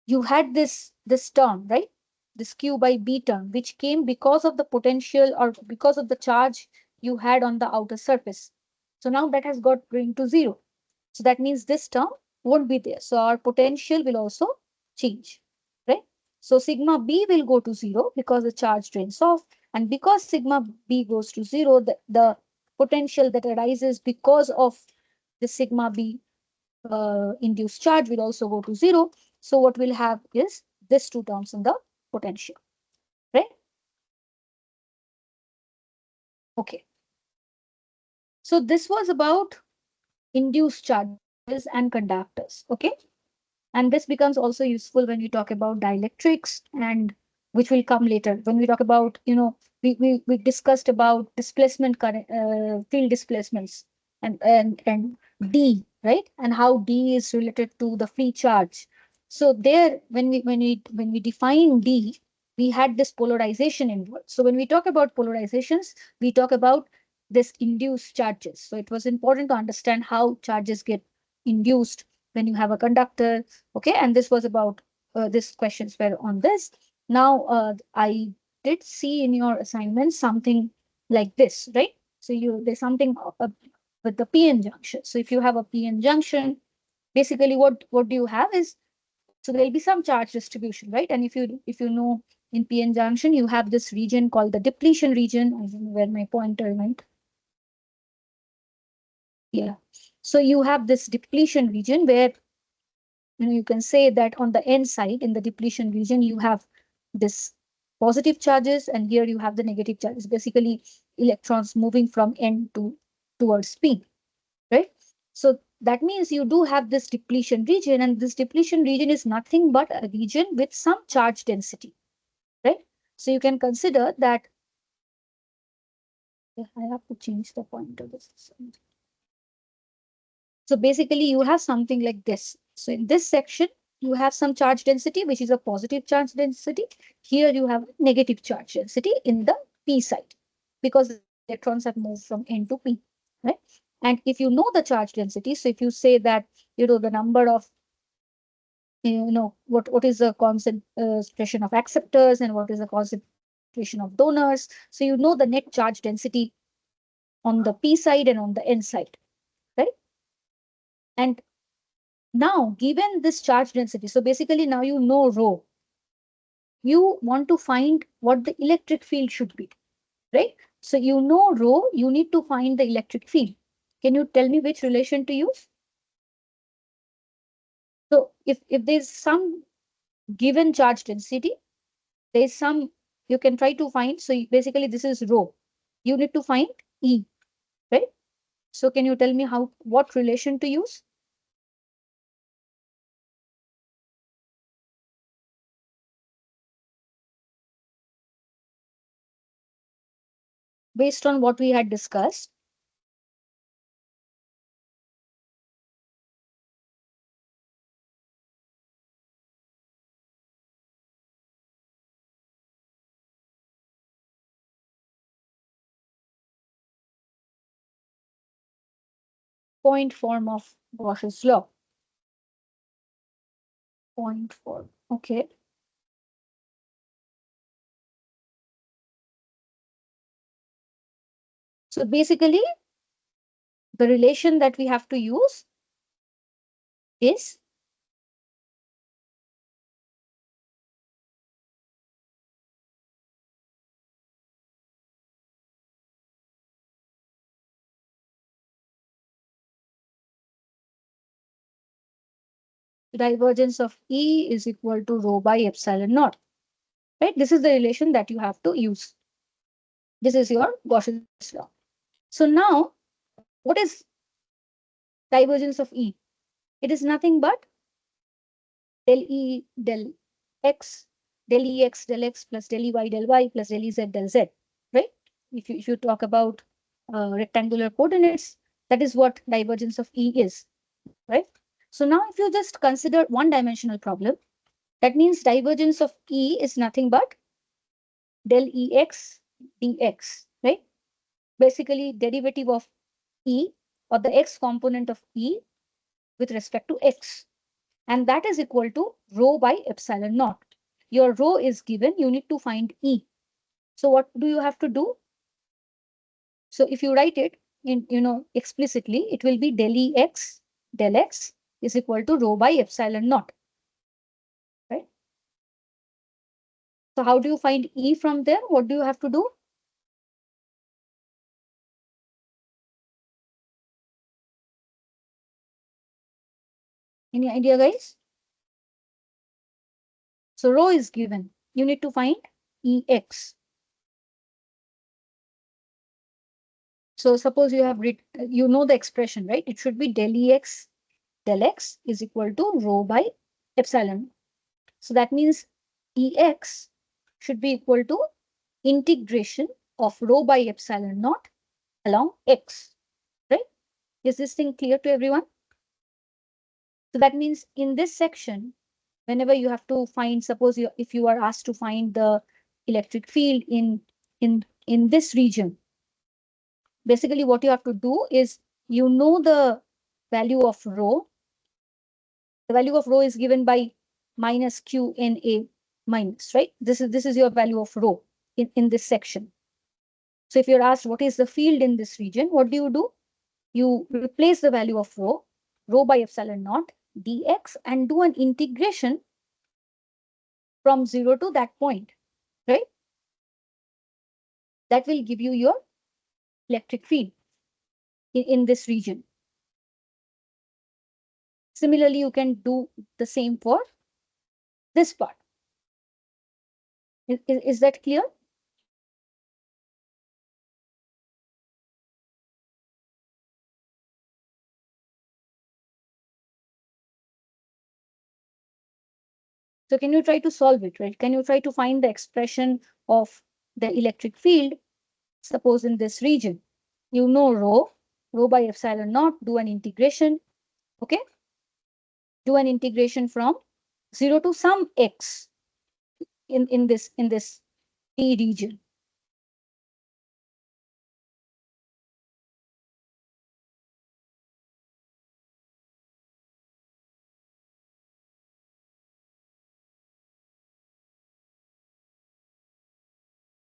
you had this term, right? This Q by B term, which came because of the potential or because of the charge you had on the outer surface. So now that has got going to 0. So that means this term won't be there. So our potential will also change, right? So sigma B will go to 0 because the charge drains off. And because sigma B goes to 0, the potential that arises because of the sigma B induced charge will also go to 0. So what we'll have is this two terms in the potential, right? Okay. So this was about induced charges and conductors, okay? And this becomes also useful when we talk about dielectrics, and which will come later when we talk about, we discussed about displacement current, field displacements, and D, right? And how D is related to the free charge. So there, when we define D, we had this polarization involved. So when we talk about polarizations, we talk about this induced charges. So it was important to understand how charges get induced when you have a conductor. Okay, and this was about this questions were on this. Now, I did see in your assignment something like this, right? So there's something with the PN junction. So if you have a PN junction, basically what do you have is, so there'll be some charge distribution, right? And if you know, in PN junction, you have this region called the depletion region. I don't know where my pointer went. Yeah. So you have this depletion region where, you can say that on the N side, in the depletion region, you have this positive charges, and here you have the negative charges, basically electrons moving from N towards P, right? So that means you do have this depletion region, and this depletion region is nothing but a region with some charge density, right? So you can consider that. I have to change the pointer. So basically you have something like this. So in this section, you have some charge density, which is a positive charge density. Here you have negative charge density in the p side because the electrons have moved from n to p, right? And if you know the charge density, so if you say that, the number of, what is the concentration of acceptors and what is the concentration of donors, so you know the net charge density on the p side and on the n side, right? And now, given this charge density, so basically now you know rho, you want to find what the electric field should be, right? So you know rho, you need to find the electric field. Can you tell me which relation to use? So if there's some given charge density, there's some, you can try to find. So basically this is rho. You need to find E, right? So can you tell me what relation to use? Based on what we had discussed, point form of Gauss's law. Point form. Okay. So basically, the relation that we have to use is divergence of E is equal to rho by epsilon naught, right? This is the relation that you have to use. This is your Gauss's law. So now, what is divergence of E? It is nothing but del E del X, del EX del X plus del EY del Y plus del EZ del Z, right? If you talk about rectangular coordinates, that is what divergence of E is, right? So now if you just consider one-dimensional problem, that means divergence of E is nothing but del EX dx, right? Basically derivative of E or the X component of E with respect to X. And that is equal to rho by epsilon naught. Your rho is given, you need to find E. So what do you have to do? So if you write it in, explicitly, it will be del EX del X is equal to rho by epsilon naught, right? So how do you find E from there? What do you have to do? Any idea, guys? So rho is given. You need to find EX. So suppose you have you know the expression, right? It should be del EX del X is equal to rho by epsilon. So that means EX should be equal to integration of rho by epsilon naught along X, right? Is this thing clear to everyone? So that means in this section, whenever you have to find, suppose if you are asked to find the electric field in this region, basically what you have to do is, the value of rho. The value of rho is given by minus q n a minus, right? This is your value of rho in this section. So if you're asked what is the field in this region, what do? You replace the value of rho by epsilon naught dx, and do an integration from 0 to that point, right? That will give you your electric field in this region. Similarly, you can do the same for this part. Is that clear? So can you try to solve it, right? Can you try to find the expression of the electric field, suppose in this region? You know rho by epsilon naught, do an integration, okay? Do an integration from 0 to some x in this T region.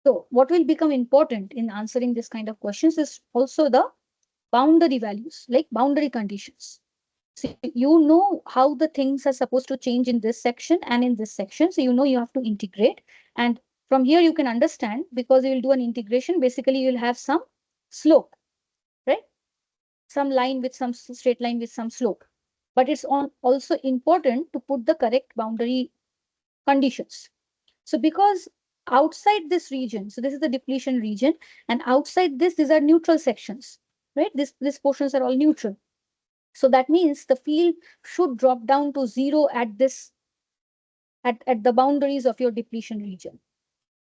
So what will become important in answering this kind of questions is also the boundary values, like boundary conditions. So you know how the things are supposed to change in this section and in this section. So you know you have to integrate. And from here you can understand, because you will do an integration, basically you'll have some slope, right? Some line with some straight line with some slope. But it's also important to put the correct boundary conditions. So because outside this region, so this is the depletion region, and outside this, these are neutral sections, right? These portions are all neutral. So that means the field should drop down to 0 at at the boundaries of your depletion region.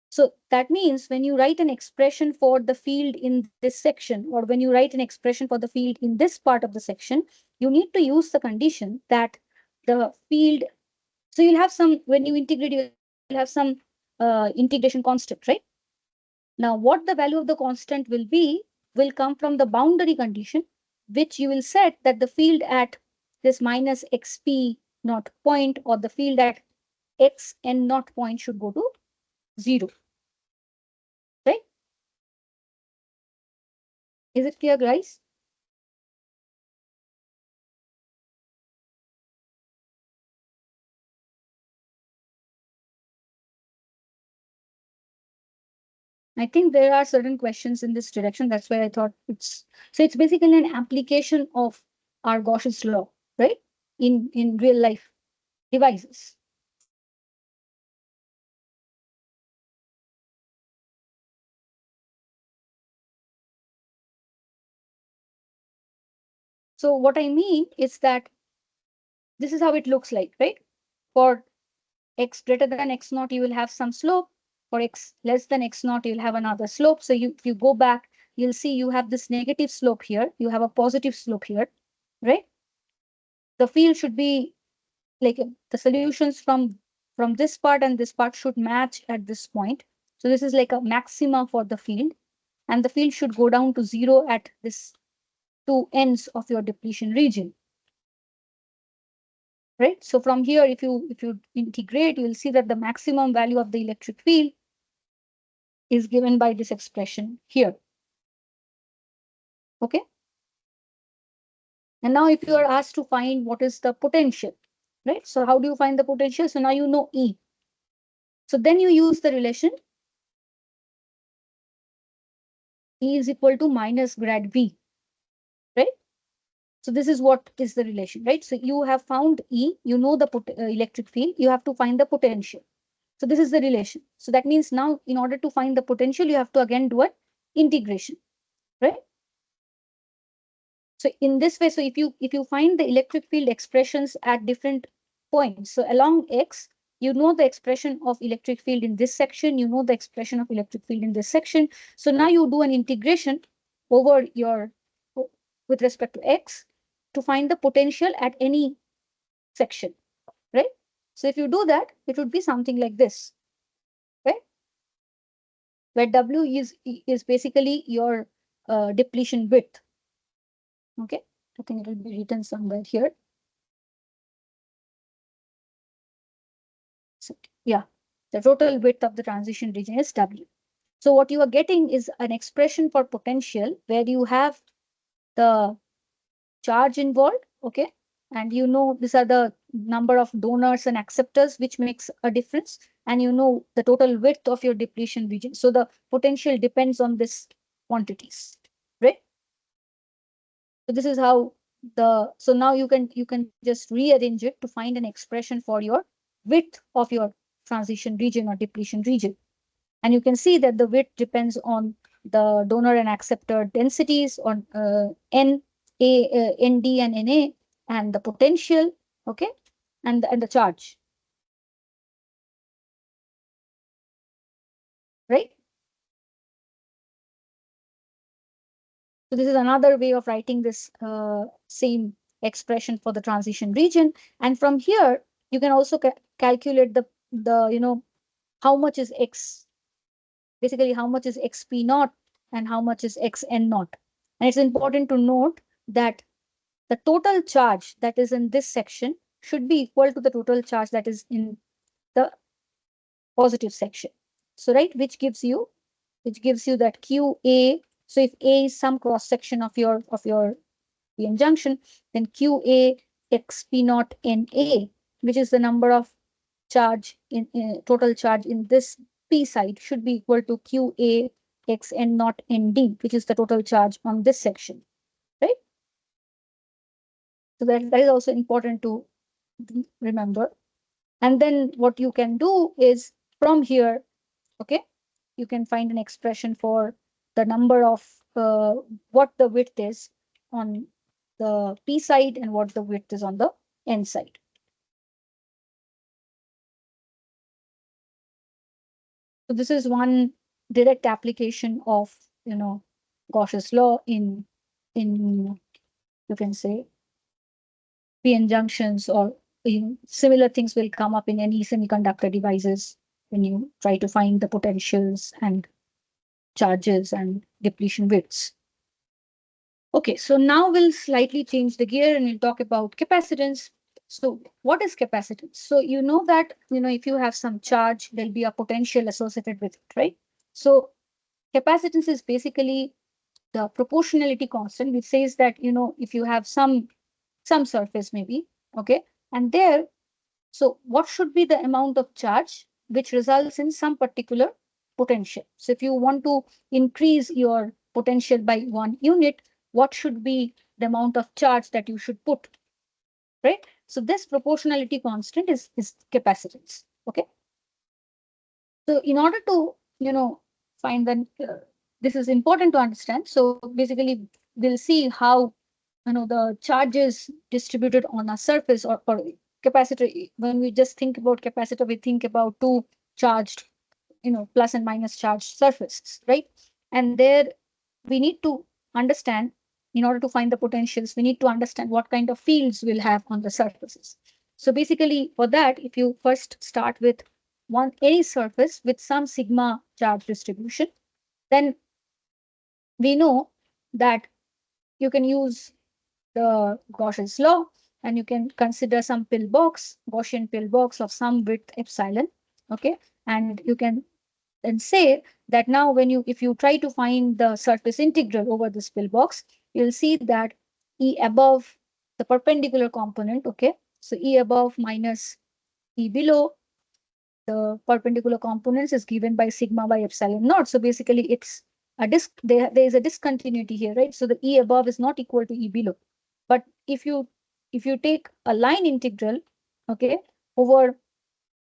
So that means when you write an expression for the field in this section, or when you write an expression for the field in this part of the section, you need to use the condition that the field, so you'll have some, when you integrate, you'll have some integration constant, right? Now, what the value of the constant will be will come from the boundary condition, which you will set that the field at this minus xp naught point, or the field at xn naught point, should go to 0, right? Is it clear, guys? I think there are certain questions in this direction. That's why I thought it's basically an application of our Gauss's law, right? In real life devices. So what I mean is that this is how it looks like, right? For x greater than x naught, you will have some slope. For x less than x naught, you'll have another slope. So if you go back, you'll see you have this negative slope here. You have a positive slope here, right? The field should be like the solutions from this part and this part should match at this point. So this is like a maxima for the field, and the field should go down to 0 at this two ends of your depletion region, right? So from here, if you integrate, you'll see that the maximum value of the electric field is given by this expression here. Okay. And now if you are asked to find what is the potential, right? So how do you find the potential? So now you know E. So then you use the relation E is equal to minus grad V, right? So this is what is the relation, right? So you have found E, you know the electric field, you have to find the potential. So this is the relation. So that means now in order to find the potential, you have to again do an integration, right? So in this way, so if you find the electric field expressions at different points, so along X, you know the expression of electric field in this section, you know the expression of electric field in this section. So now you do an integration over your, with respect to X, to find the potential at any section, right? So if you do that, it would be something like this, right? Where W is basically your depletion width. Okay, I think it will be written somewhere here. So, yeah, the total width of the transition region is W. So what you are getting is an expression for potential where you have the charge involved, okay? And you know these are the number of donors and acceptors, which makes a difference. And you know the total width of your depletion region. So the potential depends on this quantities, right? So this is how so now you can just rearrange it to find an expression for your width of your transition region or depletion region. And you can see that the width depends on the donor and acceptor densities on N, ND and NA, and the potential, okay, and the charge, right? So this is another way of writing this same expression for the transition region. And from here, you can also calculate the how much is x, basically how much is xp naught and how much is xn naught. And it's important to note that the total charge that is in this section should be equal to the total charge that is in the positive section. So right, which gives you that qa. So if a is some cross section of your p-n junction, then qa xp naught na, which is the number of charge in total charge in this p side, should be equal to qa xn naught nd, which is the total charge on this section, right? So that is also important to remember. And then what you can do is from here, okay, you can find an expression for the number of what the width is on the p side and what the width is on the n side. So this is one direct application of Gauss's law in you can say p-n junctions, or similar things will come up in any semiconductor devices when you try to find the potentials and charges and depletion widths. Okay, so now we'll slightly change the gear and we'll talk about capacitance. So what is capacitance? So you know that if you have some charge, there'll be a potential associated with it, right? So capacitance is basically the proportionality constant, which says that if you have some surface maybe, okay, and there, so what should be the amount of charge which results in some particular potential? So if you want to increase your potential by 1 unit, what should be the amount of charge that you should put, right? So this proportionality constant is capacitance. Okay. So in order to find that, this is important to understand. So basically, we'll see how the charges distributed on a surface, or capacitor. When we just think about capacitor, we think about two charged, plus and minus charged surfaces, right? And there we need to understand, in order to find the potentials, we need to understand what kind of fields we'll have on the surfaces. So basically, for that, if you first start with any surface with some sigma charge distribution, then we know that you can use the Gaussian's law, and you can consider some pillbox, Gaussian pillbox of some width epsilon. Okay, and you can then say that now if you try to find the surface integral over this pillbox, you'll see that E above the perpendicular component, okay, so E above minus E below the perpendicular components is given by sigma by epsilon naught. So basically it's a there is a discontinuity here, right? So the E above is not equal to E below. But if you take a line integral, okay, over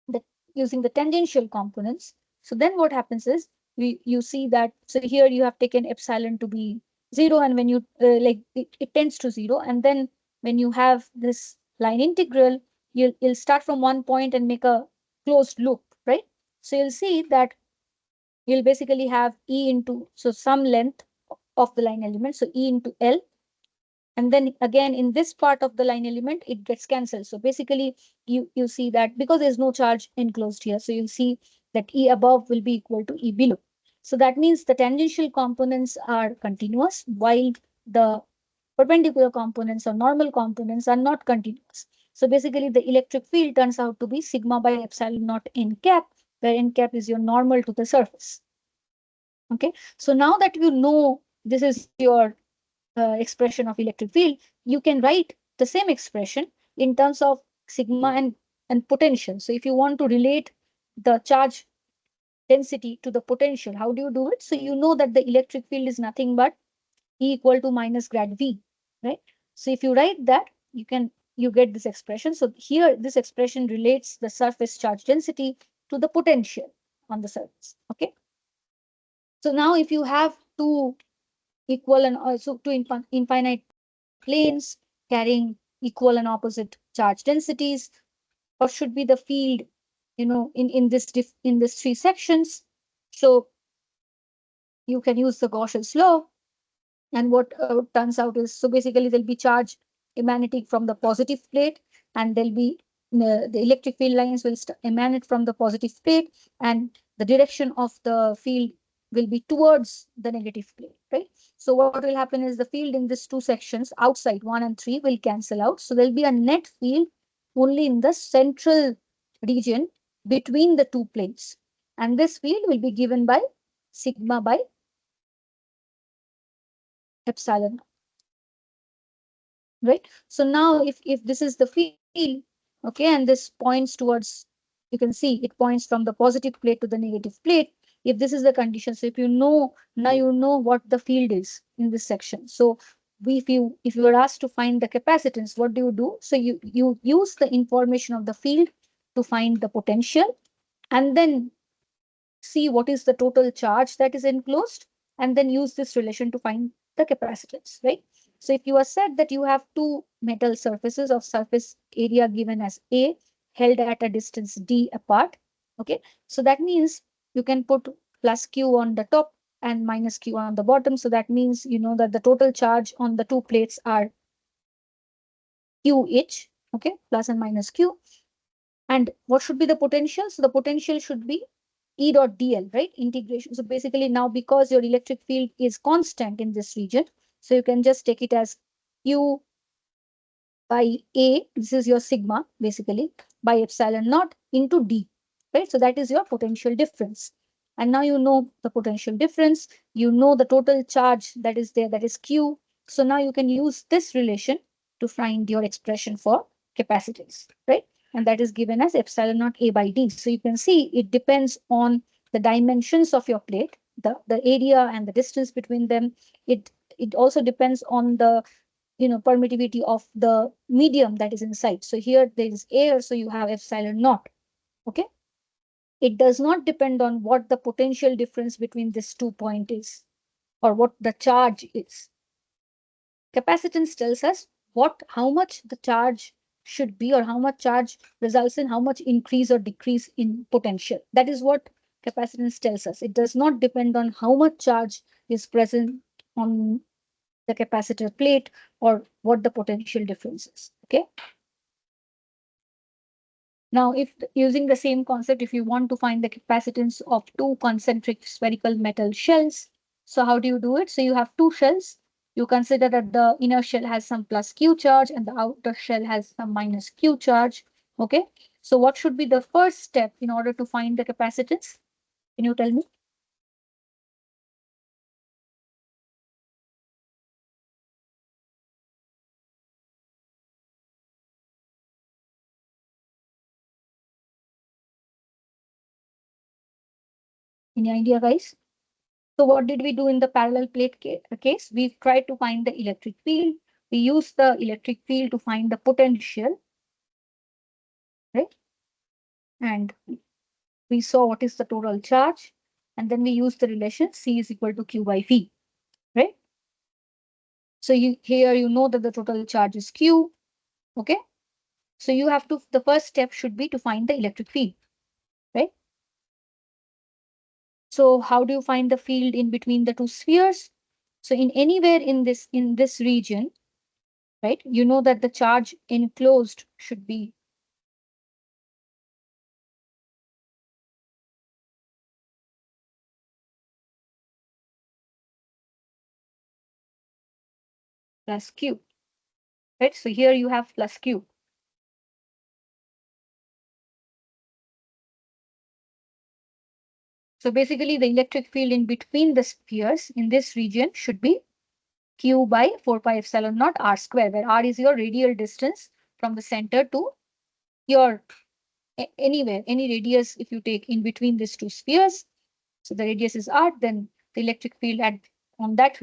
the using the tangential components, so then what happens is you see that, so here you have taken epsilon to be 0, and when you it tends to 0, and then when you have this line integral, you'll start from one point and make a closed loop, right? So you'll see that you'll basically have E into, so some length of the line element, so E into L, and then again in this part of the line element it gets cancelled. So basically you see that because there's no charge enclosed here, so you'll see that E above will be equal to E below. So that means the tangential components are continuous, while the perpendicular components or normal components are not continuous. So basically the electric field turns out to be sigma by epsilon naught n cap, where n cap is your normal to the surface. Okay, so now that you know this is your expression of electric field, you can write the same expression in terms of sigma and potential. So if you want to relate the charge density to the potential, how do you do it? So you know that the electric field is nothing but E equal to minus grad V, right? So if you write that, you get this expression. So here this expression relates the surface charge density to the potential on the surface. Okay. So now if you have two equal and also two infinite planes carrying equal and opposite charge densities, what should be the field, in this three sections? So you can use the Gaussian's law, and what turns out is, so basically there'll be charge emanating from the positive plate, and there'll be the electric field lines will emanate from the positive plate, and the direction of the field will be towards the negative plate, right? So what will happen is the field in these two sections outside 1 and 3 will cancel out. So there'll be a net field only in the central region between the two plates. And this field will be given by sigma by epsilon, right? So now if this is the field, okay, and this points towards, you can see it points from the positive plate to the negative plate. If this is the condition, so if you know, now you know what the field is in this section. So if you are asked to find the capacitance, what do? So you use the information of the field to find the potential, and then see what is the total charge that is enclosed, and then use this relation to find the capacitance, right? So if you are said that you have two metal surfaces of surface area given as A held at a distance D apart, okay? So that means you can put plus Q on the top and minus Q on the bottom. So that means you know that the total charge on the two plates are Q each, okay? Plus and minus Q. And what should be the potential? So the potential should be E dot dl, right? Integration. So basically now, because your electric field is constant in this region, so you can just take it as Q by A, this is your sigma, basically, by epsilon naught into D, right? So that is your potential difference. And now you know the potential difference, you know the total charge that is there, that is Q. So now you can use this relation to find your expression for capacitance, right? And that is given as epsilon naught A by D. So you can see it depends on the dimensions of your plate, the area and the distance between them. It also depends on the permittivity of the medium that is inside. So here there is air, so you have epsilon naught. Okay. It does not depend on what the potential difference between these 2 points is or what the charge is. Capacitance tells us how much the charge should be, or how much charge results in how much increase or decrease in potential. That is what capacitance tells us. It does not depend on how much charge is present on the capacitor plate or what the potential difference is. Okay. Now, if using the same concept, if you want to find the capacitance of two concentric spherical metal shells, so how do you do it? So you have two shells. You consider that the inner shell has some plus Q charge and the outer shell has some minus Q charge. Okay. So what should be the first step in order to find the capacitance? Can you tell me? Any idea, guys? So what did we do in the parallel plate case? We tried to find the electric field. We used the electric field to find the potential, right? And we saw what is the total charge. And then we used the relation C is equal to Q by V, right? So here you know that the total charge is Q, okay? So you have to, the first step should be to find the electric field, right? So how do you find the field in between the two spheres? So in anywhere in this region, right? You know that the charge enclosed should be plus Q, right? So here you have plus Q. So basically the electric field in between the spheres in this region should be Q by 4 pi epsilon naught R square, where R is your radial distance from the center to your anywhere, any radius if you take in between these two spheres. So the radius is R, then the electric field on that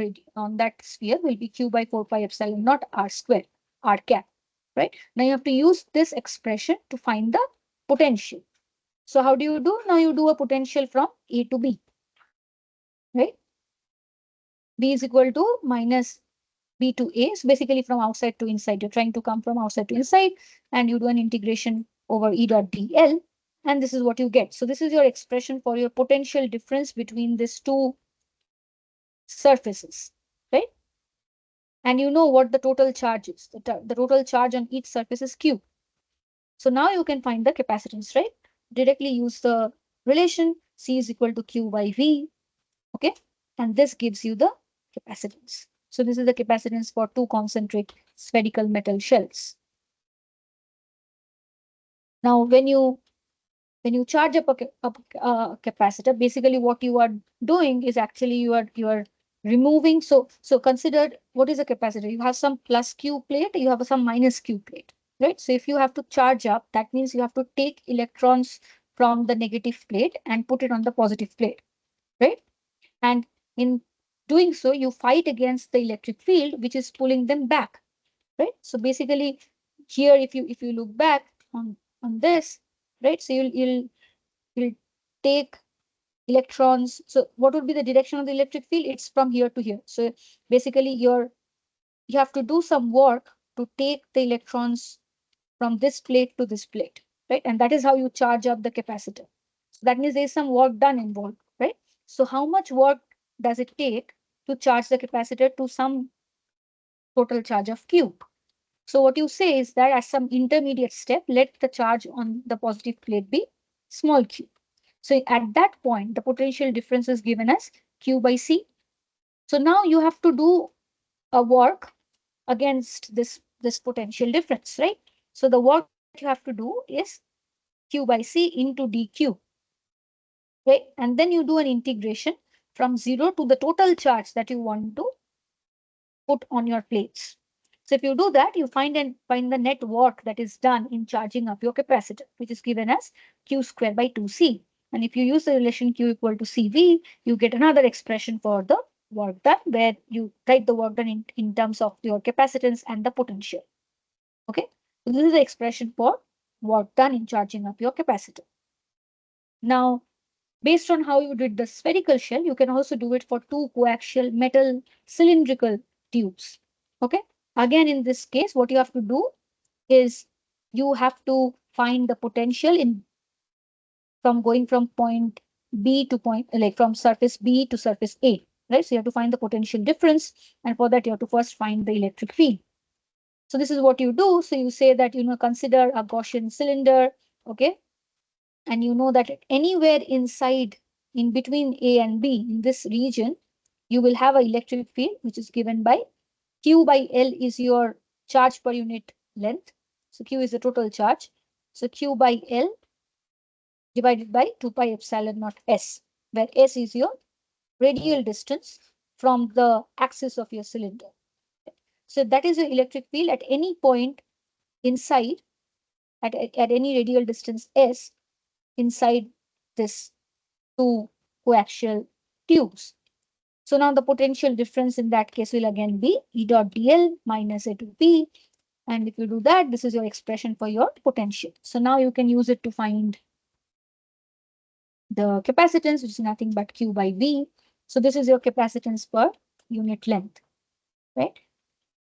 sphere will be Q by 4 pi epsilon naught R square, R cap, right? Now you have to use this expression to find the potential. So how do you do? Now you do a potential from A to B, right? B is equal to minus B to A. So basically from outside to inside, you're trying to come from outside to inside, and you do an integration over E dot dl, and this is what you get. So this is your expression for your potential difference between these two surfaces, right? And you know what the total charge is. The total charge on each surface is Q. So now you can find the capacitance, right? Directly use the relation C is equal to Q by V. Okay. And this gives you the capacitance. So this is the capacitance for two concentric spherical metal shells. Now, when you charge up a capacitor, basically what you are doing is actually you are removing. So consider, what is a capacitor? You have some plus Q plate, you have some minus Q plate, right? So if you have to charge up, that means you have to take electrons from the negative plate and put it on the positive plate, right? And in doing so, you fight against the electric field, which is pulling them back, right? So basically, here, if you look back on this, right? So you'll take electrons. So what would be the direction of the electric field? It's from here to here. So basically, you have to do some work to take the electrons from this plate to this plate, right? And that is how you charge up the capacitor. So that means there's some work done involved, right? So how much work does it take to charge the capacitor to some total charge of Q? So what you say is that at some intermediate step, let the charge on the positive plate be small q. So at that point, the potential difference is given as Q by C. So now you have to do a work against this potential difference, right? So the work that you have to do is Q by C into dq, right? And then you do an integration from 0 to the total charge that you want to put on your plates. So if you do that, you find the net work that is done in charging up your capacitor, which is given as Q square by 2C. And if you use the relation Q equal to CV, you get another expression for the work done, where you write the work done in terms of your capacitance and the potential. Okay, so this is the expression for work done in charging up your capacitor. Now, based on how you did the spherical shell, you can also do it for two coaxial metal cylindrical tubes. Okay. Again, in this case, what you have to do is you have to find the potential in from going from point B to point, like from surface B to surface A, right? So you have to find the potential difference, and for that you have to first find the electric field. So this is what you do. So you say that, consider a Gaussian cylinder, okay? And you know that anywhere inside, in between A and B, in this region, you will have an electric field, which is given by Q by L is your charge per unit length. So Q is the total charge. So Q by L divided by 2 pi epsilon naught S, where S is your radial distance from the axis of your cylinder. So that is your electric field at any point inside, at any radial distance S inside this two coaxial tubes. So now the potential difference in that case will again be E dot dl minus A to P. And if you do that, this is your expression for your potential. So now you can use it to find the capacitance, which is nothing but Q by V. So this is your capacitance per unit length, right?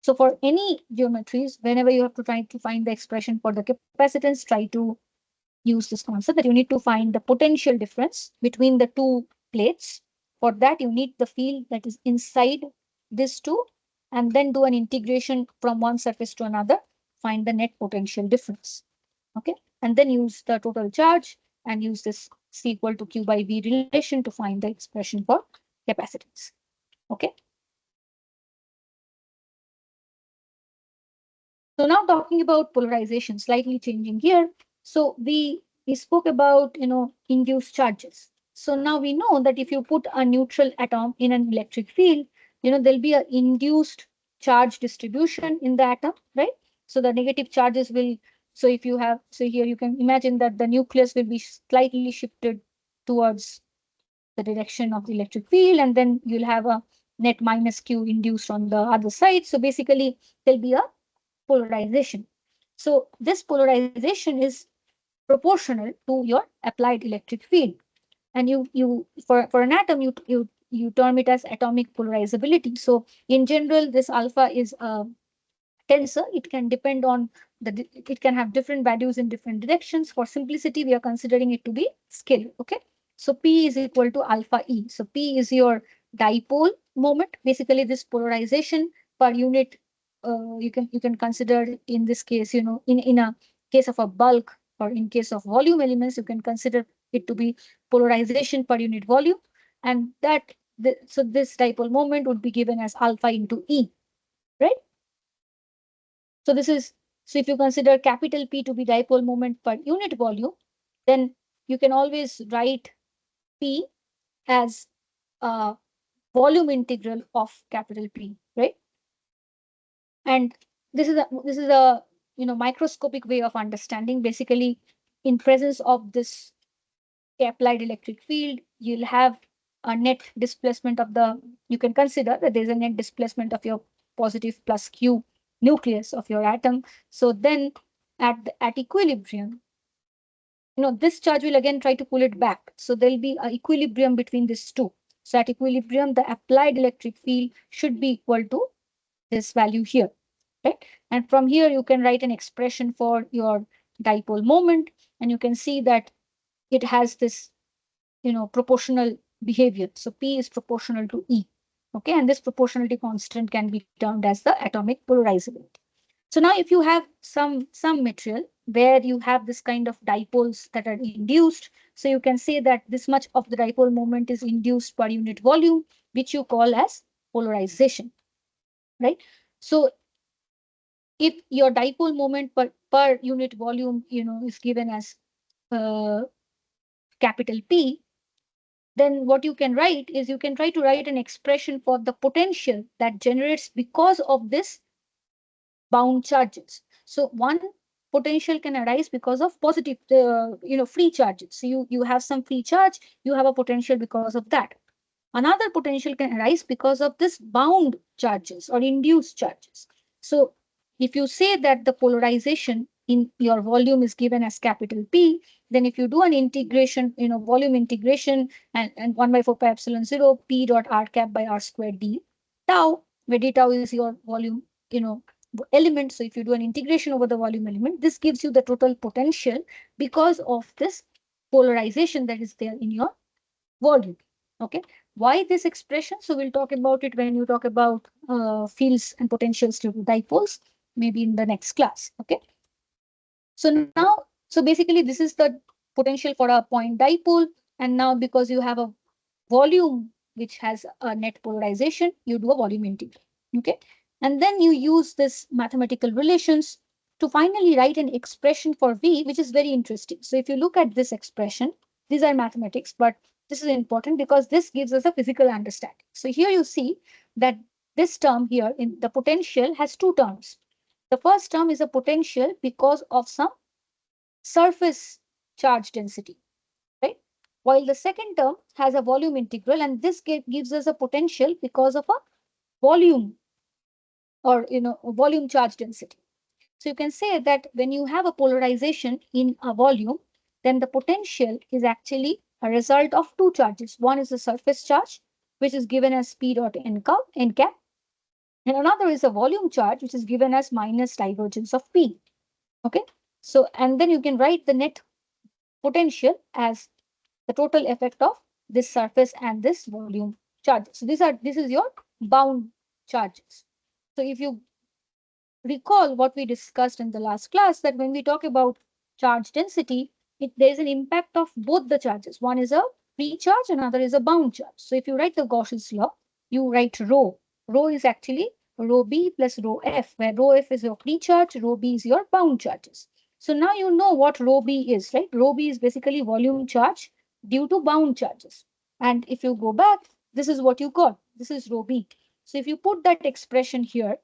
So for any geometries, whenever you have to try to find the expression for the capacitance, try to use this concept that you need to find the potential difference between the two plates. For that, you need the field that is inside these two, and then do an integration from one surface to another, find the net potential difference. Okay, and then use the total charge and use this C equal to Q by V relation to find the expression for capacitance. Okay. So now talking about polarization, slightly changing here. So we spoke about, induced charges. So now we know that if you put a neutral atom in an electric field, there'll be an induced charge distribution in the atom, right? So the negative charges will, so if you have, so here you can imagine that the nucleus will be slightly shifted towards the direction of the electric field, and then you'll have a net minus Q induced on the other side. So basically, there'll be a polarization. So this polarization is proportional to your applied electric field. And you for an atom, you term it as atomic polarizability. So in general, this alpha is a tensor. It can depend on it can have different values in different directions. For simplicity, we are considering it to be scalar. Okay. So P is equal to alpha E. So P is your dipole moment. Basically, this polarization per unit, you can consider in this case, in a case of a bulk or in case of volume elements, you can consider it to be polarization per unit volume. And so this dipole moment would be given as alpha into E, right? So so if you consider capital P to be dipole moment per unit volume, then you can always write P as a volume integral of capital P, right? And this is a microscopic way of understanding. Basically, in presence of this applied electric field, you'll have a net displacement of you can consider that there's a net displacement of your positive plus Q nucleus of your atom. So then at equilibrium, this charge will again try to pull it back. So there'll be an equilibrium between these two. So at equilibrium, the applied electric field should be equal to this value here, right? And from here, you can write an expression for your dipole moment, and you can see that it has this, proportional behavior. So P is proportional to E, okay? And this proportionality constant can be termed as the atomic polarizability. So now if you have some material where you have this kind of dipoles that are induced, so you can say that this much of the dipole moment is induced per unit volume, which you call as polarization, right? So if your dipole moment per unit volume, is given as capital P, then what you can write is you can try to write an expression for the potential that generates because of this bound charges. So one potential can arise because of positive, free charges. So you have some free charge, you have a potential because of that. Another potential can arise because of this bound charges or induced charges. So if you say that the polarization in your volume is given as capital P, then if you do an integration, volume integration and 1 by 4 pi epsilon 0 P dot r cap by r squared d tau, where d tau is your volume, element. So if you do an integration over the volume element, this gives you the total potential because of this polarization that is there in your volume. Okay, why this expression? So we'll talk about it when you talk about fields and potentials due to dipoles, maybe in the next class. Okay, so basically this is the potential for a point dipole, and now because you have a volume which has a net polarization, you do a volume integral. Okay, and then you use this mathematical relations to finally write an expression for V, which is very interesting. So if you look at this expression, these are mathematics, but this is important because this gives us a physical understanding. So here you see that this term here in the potential has two terms. The first term is a potential because of some surface charge density, right? While the second term has a volume integral, and this gives us a potential because of a volume or volume charge density. So you can say that when you have a polarization in a volume, then the potential is actually a result of two charges. One is the surface charge, which is given as P dot n cap, and another is a volume charge, which is given as minus divergence of P. Okay, so and then you can write the net potential as the total effect of this surface and this volume charges. So this is your bound charges. So if you recall what we discussed in the last class, that when we talk about charge density, there's an impact of both the charges. One is a free charge, another is a bound charge. So if you write the Gauss's law, you write rho. Rho is actually rho b plus rho f, where rho f is your free charge, rho b is your bound charges. So now you know what rho b is, right? Rho b is basically volume charge due to bound charges. And if you go back, this is what you got. This is rho b. So if you put that expression here,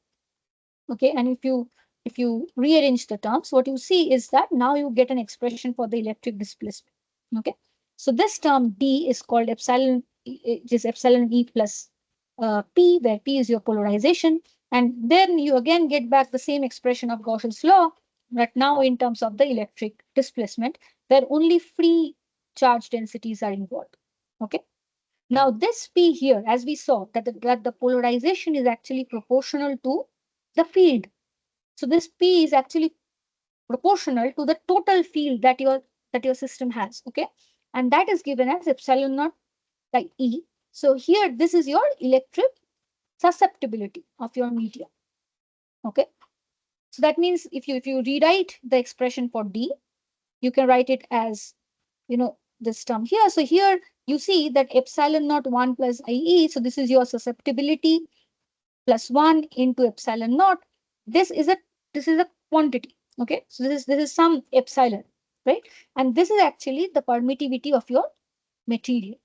okay, and if you rearrange the terms, what you see is that now you get an expression for the electric displacement. Okay, so this term D is called epsilon, it is epsilon E plus P, where P is your polarization, and then you again get back the same expression of Gauss's law, but now in terms of the electric displacement, where only free charge densities are involved. Okay, now this P here, as we saw, that the polarization is actually proportional to the field. So this P is actually proportional to the total field that your system has. Okay, and that is given as epsilon naught by E. So here this is your electric susceptibility of your media. Okay, So that means if you rewrite the expression for D, you can write it as, this term here. So here you see that epsilon naught 1 plus IE. So this is your susceptibility plus 1 into epsilon naught. This is a quantity. Okay. So this is some epsilon, right? And this is actually the permittivity of your material.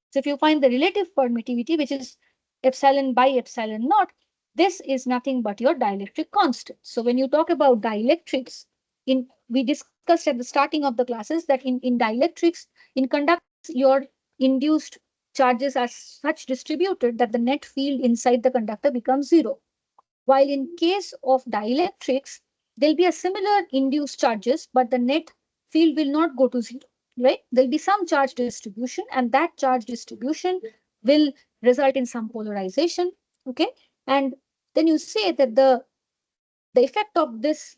So if you find the relative permittivity, which is epsilon by epsilon naught, this is nothing but your dielectric constant. So when you talk about dielectrics, we discussed at the starting of the classes that in dielectrics, in conductors, your induced charges are such distributed that the net field inside the conductor becomes zero. While in case of dielectrics, there'll be a similar induced charges, but the net field will not go to zero, right? There'll be some charge distribution, and that charge distribution will result in some polarization, okay? And then you say that the effect of this,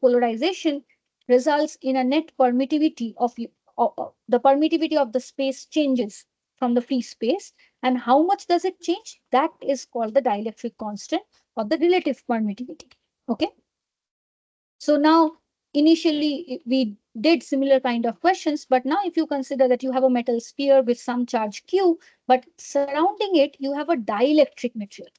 polarization results in a net permittivity of the permittivity of the space changes from the free space. And how much does it change? That is called the dielectric constant or the relative permittivity. Okay. So now initially we did similar kind of questions, but now if you consider that you have a metal sphere with some charge Q, but surrounding it, you have a dielectric material.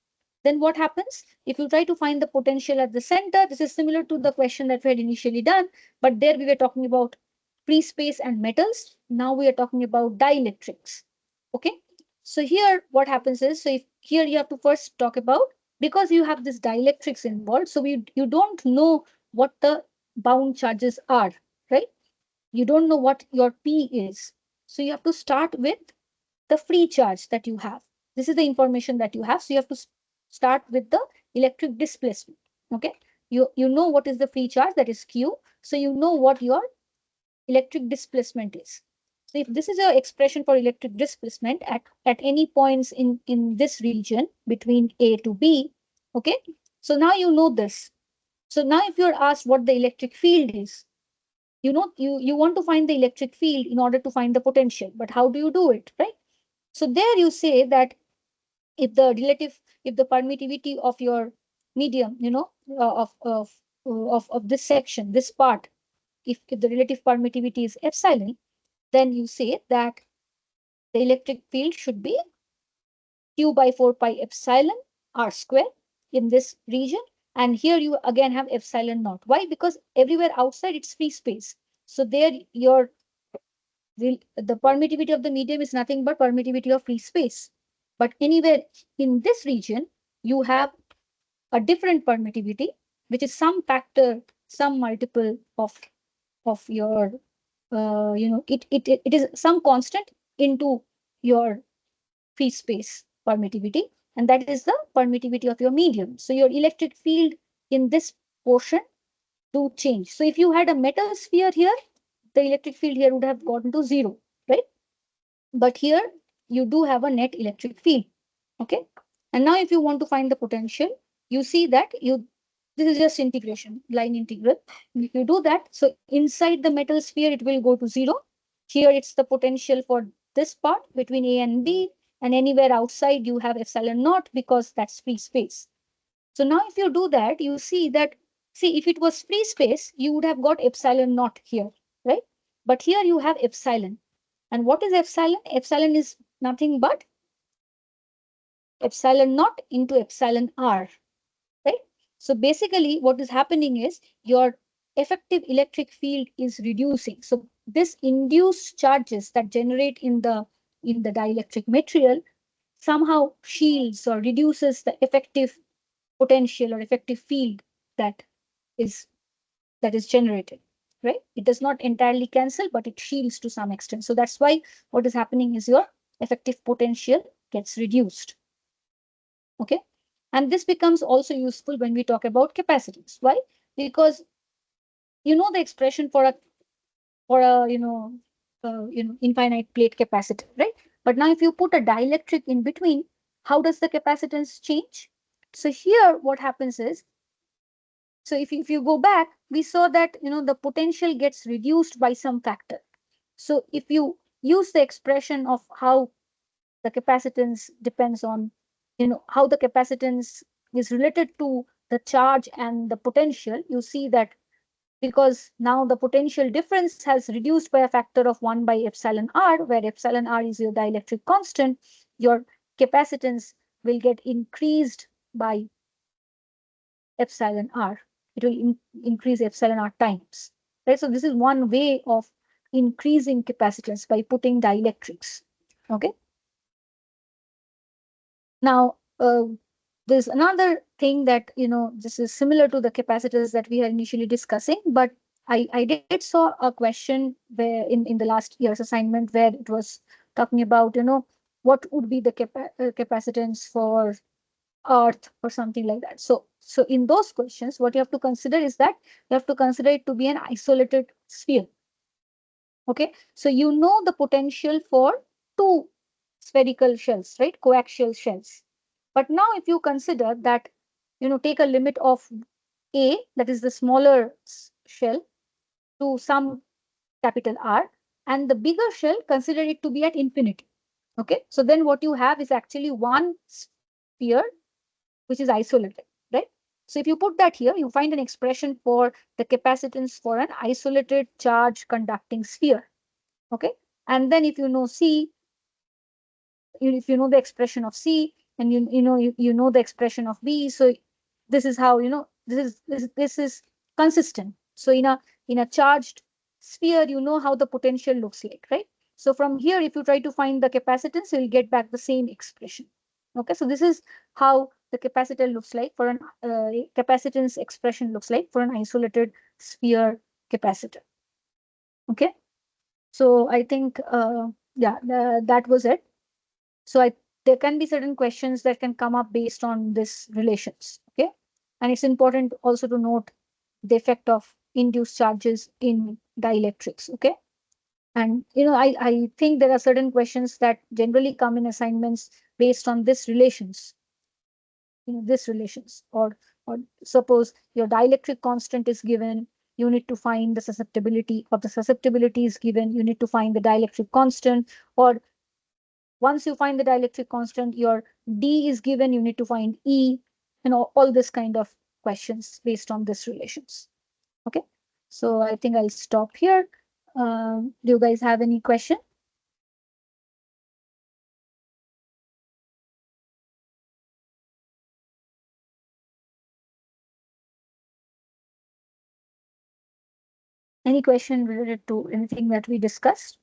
Then what happens? If you try to find the potential at the center, this is similar to the question that we had initially done, but there we were talking about free space and metals. Now we are talking about dielectrics. Okay. So here what happens is, so if here you have to first talk about, because you have this dielectrics involved, so you don't know what the bound charges are, right? You don't know what your P is. So you have to start with the free charge that you have. This is the information that you have. So you have to start with the electric displacement. Okay. You know what is the free charge, that is Q. So you know what your electric displacement is. So if this is your expression for electric displacement at any points in this region between A to B, okay. So now you know this. So now if you're asked what the electric field is, you want to find the electric field in order to find the potential. But how do you do it, right? So there you say that if the permittivity of your medium, of this section, this part, if the relative permittivity is epsilon, then you say that the electric field should be Q by 4 pi epsilon r square in this region. And here you again have epsilon naught. Why? Because everywhere outside it's free space. So there the permittivity of the medium is nothing but permittivity of free space. But anywhere in this region, you have a different permittivity, which is some factor, some multiple of your, it is some constant into your free space permittivity, and that is the permittivity of your medium. So your electric field in this portion do change. So if you had a metal sphere here, the electric field here would have gotten to zero, right? But here you do have a net electric field. Okay. And now if you want to find the potential, you see that this is just integration, line integral. If you do that, so inside the metal sphere, it will go to zero. Here it's the potential for this part between A and B, and anywhere outside you have epsilon naught because that's free space. So now if you do that, you see that, see, if it was free space, you would have got epsilon naught here, right? But here you have epsilon. And what is epsilon? Epsilon is nothing but epsilon naught into epsilon r, right? So basically what is happening is your effective electric field is reducing. So this induced charges that generate in the dielectric material somehow shields or reduces the effective potential or effective field that is generated, right? It does not entirely cancel, but it shields to some extent. So that's why what is happening is your effective potential gets reduced. Okay. And this becomes also useful when we talk about capacitance. Why? Because you know the expression for a infinite plate capacitor, right? But now if you put a dielectric in between, how does the capacitance change? So here what happens is, so if you go back, we saw that the potential gets reduced by some factor. So if you use the expression of how the capacitance depends on, how the capacitance is related to the charge and the potential, you see that because now the potential difference has reduced by a factor of 1 by epsilon r, where epsilon r is your dielectric constant, your capacitance will get increased by epsilon r. It will increase epsilon r times, right? So this is one way of increasing capacitance by putting dielectrics. Okay. Now, there's another thing that, this is similar to the capacitors that we are initially discussing, but I did saw a question where in the last year's assignment where it was talking about, what would be the capacitance for Earth or something like that. So in those questions, what you have to consider is that you have to consider it to be an isolated sphere. Okay, so you know the potential for two spherical shells, right? Coaxial shells. But now if you consider that, take a limit of A, that is the smaller shell, to some capital R, and the bigger shell, consider it to be at infinity. Okay, so then what you have is actually one sphere which is isolated, right? So if you put that here, you find an expression for the capacitance for an isolated charge conducting sphere. Okay, and then if you know C, if you know the expression of C, and you know the expression of B, so this is how, this is consistent. So in a charged sphere, you know how the potential looks like, right? So from here, if you try to find the capacitance, you'll get back the same expression. Okay, so this is how the capacitor looks like for an capacitance expression looks like for an isolated sphere capacitor. Okay, so I think yeah, that was it. So there can be certain questions that can come up based on this relations. Okay, and it's important also to note the effect of induced charges in dielectrics. Okay, and I think there are certain questions that generally come in assignments based on this relations. This relations, or suppose your dielectric constant is given, you need to find the susceptibility, or the susceptibility is given, you need to find the dielectric constant, or once you find the dielectric constant, your D is given, you need to find E, all this kind of questions based on this relations. Okay, so I think I'll stop here. Do you guys have any question? Any question related to anything that we discussed?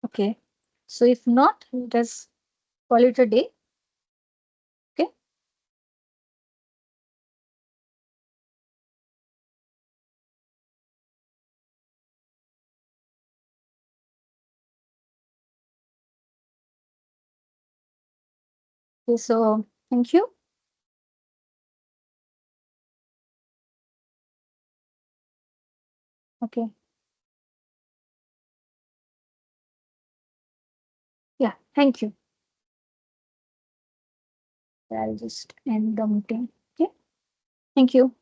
Okay, so if not, let us call it a day. Okay. Okay, so thank you. Okay. Yeah, thank you. I'll just end the meeting. Okay. Thank you.